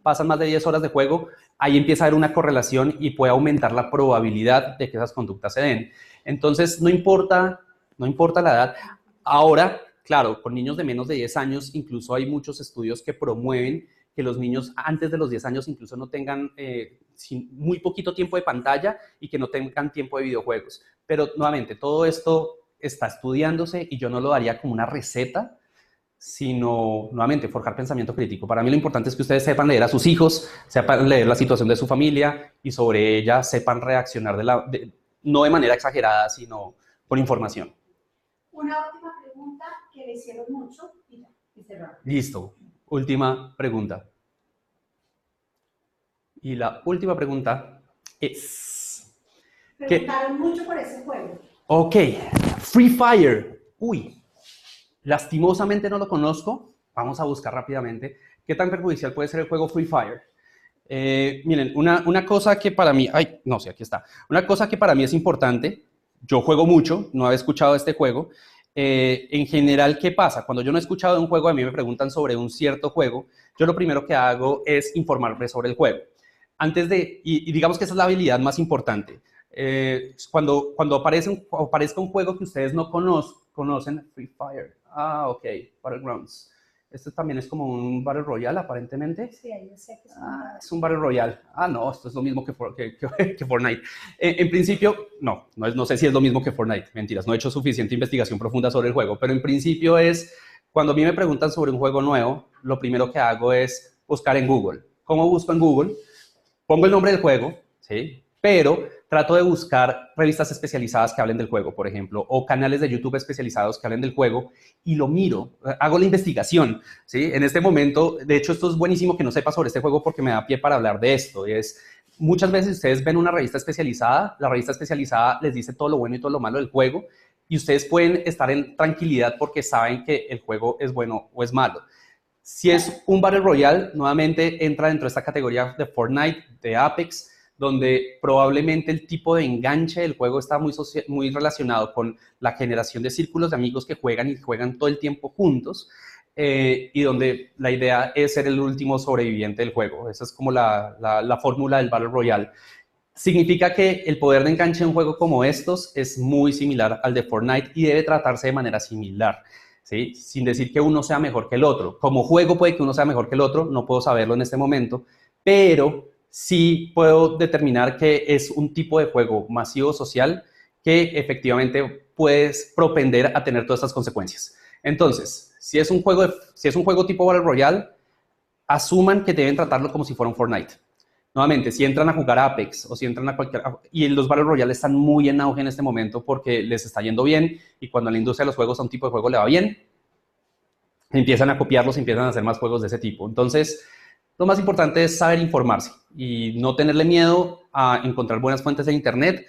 pasan más de 10 horas de juego, ahí empieza a haber una correlación y puede aumentar la probabilidad de que esas conductas se den. Entonces, no importa la edad. Ahora, claro, con niños de menos de 10 años, incluso hay muchos estudios que promueven que los niños antes de los 10 años incluso no tengan muy poquito tiempo de pantalla y que no tengan tiempo de videojuegos. Pero, nuevamente, todo esto está estudiándose y yo no lo daría como una receta, sino, nuevamente, forjar pensamiento crítico. Para mí lo importante es que ustedes sepan leer a sus hijos, sepan leer la situación de su familia y sobre ella sepan reaccionar no de manera exagerada, sino con información. Una última pregunta que le hicieron mucho y ya, y cerramos. Listo. Última pregunta. Y la última pregunta es... Preguntaron mucho por ese juego. Ok, Free Fire. Uy, lastimosamente no lo conozco. Vamos a buscar rápidamente. ¿Qué tan perjudicial puede ser el juego Free Fire? Miren, una cosa que para mí... Ay, no sé, aquí está. Una cosa que para mí es importante. Yo juego mucho, no había escuchado este juego. En general, ¿qué pasa? Cuando yo no he escuchado de un juego, a mí me preguntan sobre un cierto juego. Yo lo primero que hago es informarme sobre el juego. Y digamos que esa es la habilidad más importante. Cuando aparezca un juego que ustedes no conocen, Free Fire. Ah, ok, Battlegrounds. Este también es como un Battle Royale, aparentemente. Sí, ahí yo sé que Es un Battle Royale. Ah, no, esto es lo mismo que Fortnite. En principio, no sé si es lo mismo que Fortnite. Mentiras, no he hecho suficiente investigación profunda sobre el juego, pero en principio cuando a mí me preguntan sobre un juego nuevo, lo primero que hago es buscar en Google. ¿Cómo busco en Google? Pongo el nombre del juego, ¿sí? Pero trato de buscar revistas especializadas que hablen del juego, por ejemplo, o canales de YouTube especializados que hablen del juego y lo miro, hago la investigación, ¿sí? En este momento, de hecho, esto es buenísimo que no sepa sobre este juego porque me da pie para hablar de esto. Muchas veces ustedes ven una revista especializada, la revista especializada les dice todo lo bueno y todo lo malo del juego y ustedes pueden estar en tranquilidad porque saben que el juego es bueno o es malo. Si es un Battle Royale, nuevamente entra dentro de esta categoría de Fortnite, de Apex, donde probablemente el tipo de enganche del juego está muy relacionado con la generación de círculos de amigos que juegan todo el tiempo juntos y donde la idea es ser el último sobreviviente del juego. Esa es como la fórmula del Battle Royale. Significa que el poder de enganche en un juego como estos es muy similar al de Fortnite y debe tratarse de manera similar. ¿Sí? Sin decir que uno sea mejor que el otro. Como juego puede que uno sea mejor que el otro, no puedo saberlo en este momento, pero sí puedo determinar que es un tipo de juego masivo social que efectivamente puedes propender a tener todas estas consecuencias. Entonces, si es un juego tipo Battle Royale, asuman que deben tratarlo como si fuera un Fortnite. Nuevamente, si entran a jugar Apex o si entran a cualquier... Y los Battle Royale están muy en auge en este momento porque les está yendo bien y cuando a la industria de los juegos a un tipo de juego le va bien, empiezan a copiarlos, empiezan a hacer más juegos de ese tipo. Entonces, lo más importante es saber informarse y no tenerle miedo a encontrar buenas fuentes en Internet.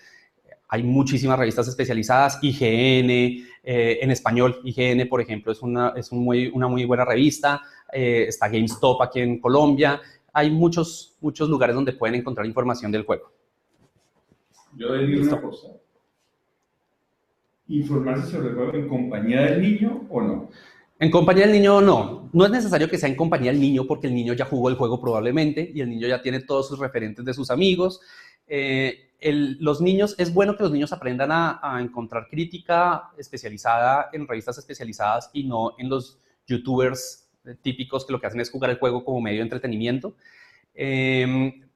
Hay muchísimas revistas especializadas, IGN, en español, IGN, por ejemplo, es una muy buena revista. Está GameStop aquí en Colombia. Hay muchos lugares donde pueden encontrar información del juego. Yo le digo una cosa. ¿Informarse sobre el juego en compañía del niño o no? En compañía del niño no. No es necesario que sea en compañía del niño porque el niño ya jugó el juego probablemente y el niño ya tiene todos sus referentes de sus amigos. Los niños, es bueno que los niños aprendan a encontrar crítica especializada en revistas especializadas y no en los youtubers típicos que lo que hacen es jugar el juego como medio de entretenimiento.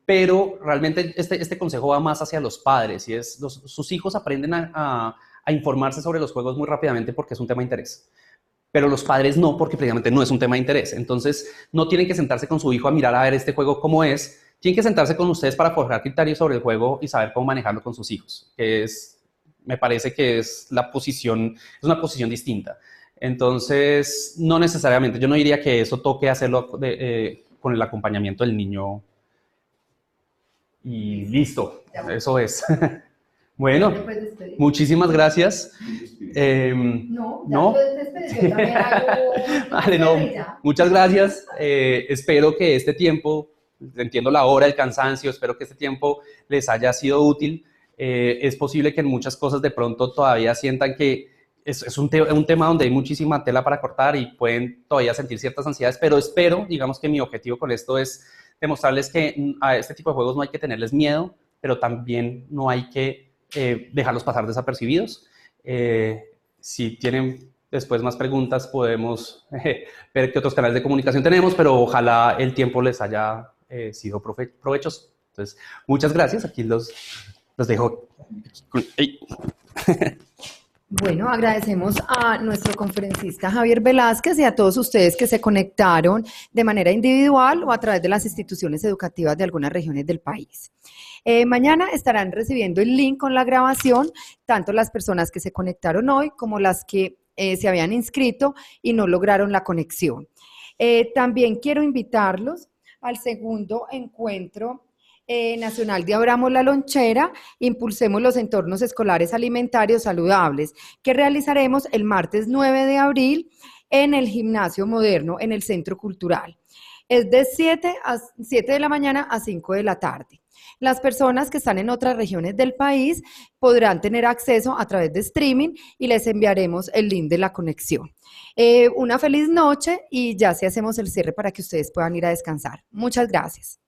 Pero realmente este consejo va más hacia los padres y sus hijos aprenden a informarse sobre los juegos muy rápidamente porque es un tema de interés. Pero los padres no, porque precisamente no es un tema de interés. Entonces, no tienen que sentarse con su hijo a mirar a ver este juego cómo es. Tienen que sentarse con ustedes para forjar criterios sobre el juego y saber cómo manejarlo con sus hijos, me parece que es una posición distinta. Entonces, no necesariamente, yo no diría que eso toque hacerlo con el acompañamiento del niño. Y listo, eso es. Bueno, muchísimas gracias. ¿No? Vale, no. Muchas gracias. Espero que este tiempo, entiendo la hora, el cansancio, espero que este tiempo les haya sido útil. Es posible que en muchas cosas de pronto todavía sientan que es un tema donde hay muchísima tela para cortar y pueden todavía sentir ciertas ansiedades, pero espero, digamos que mi objetivo con esto es demostrarles que a este tipo de juegos no hay que tenerles miedo, pero también no hay que dejarlos pasar desapercibidos. Si tienen después más preguntas, podemos ver qué otros canales de comunicación tenemos, pero ojalá el tiempo les haya sido provechoso. Entonces, muchas gracias. Aquí los dejo. Bueno, agradecemos a nuestro conferencista Javier Velázquez y a todos ustedes que se conectaron de manera individual o a través de las instituciones educativas de algunas regiones del país. Mañana estarán recibiendo el link con la grabación, tanto las personas que se conectaron hoy como las que se habían inscrito y no lograron la conexión. También quiero invitarlos al segundo encuentro nacional de Abramos la Lonchera, Impulsemos los entornos escolares alimentarios saludables, que realizaremos el martes 9 de abril en el Gimnasio Moderno, en el Centro Cultural. Es de 7 de la mañana a 5 de la tarde. Las personas que están en otras regiones del país podrán tener acceso a través de streaming y les enviaremos el link de la conexión. Una feliz noche y ya sí hacemos el cierre para que ustedes puedan ir a descansar. Muchas gracias.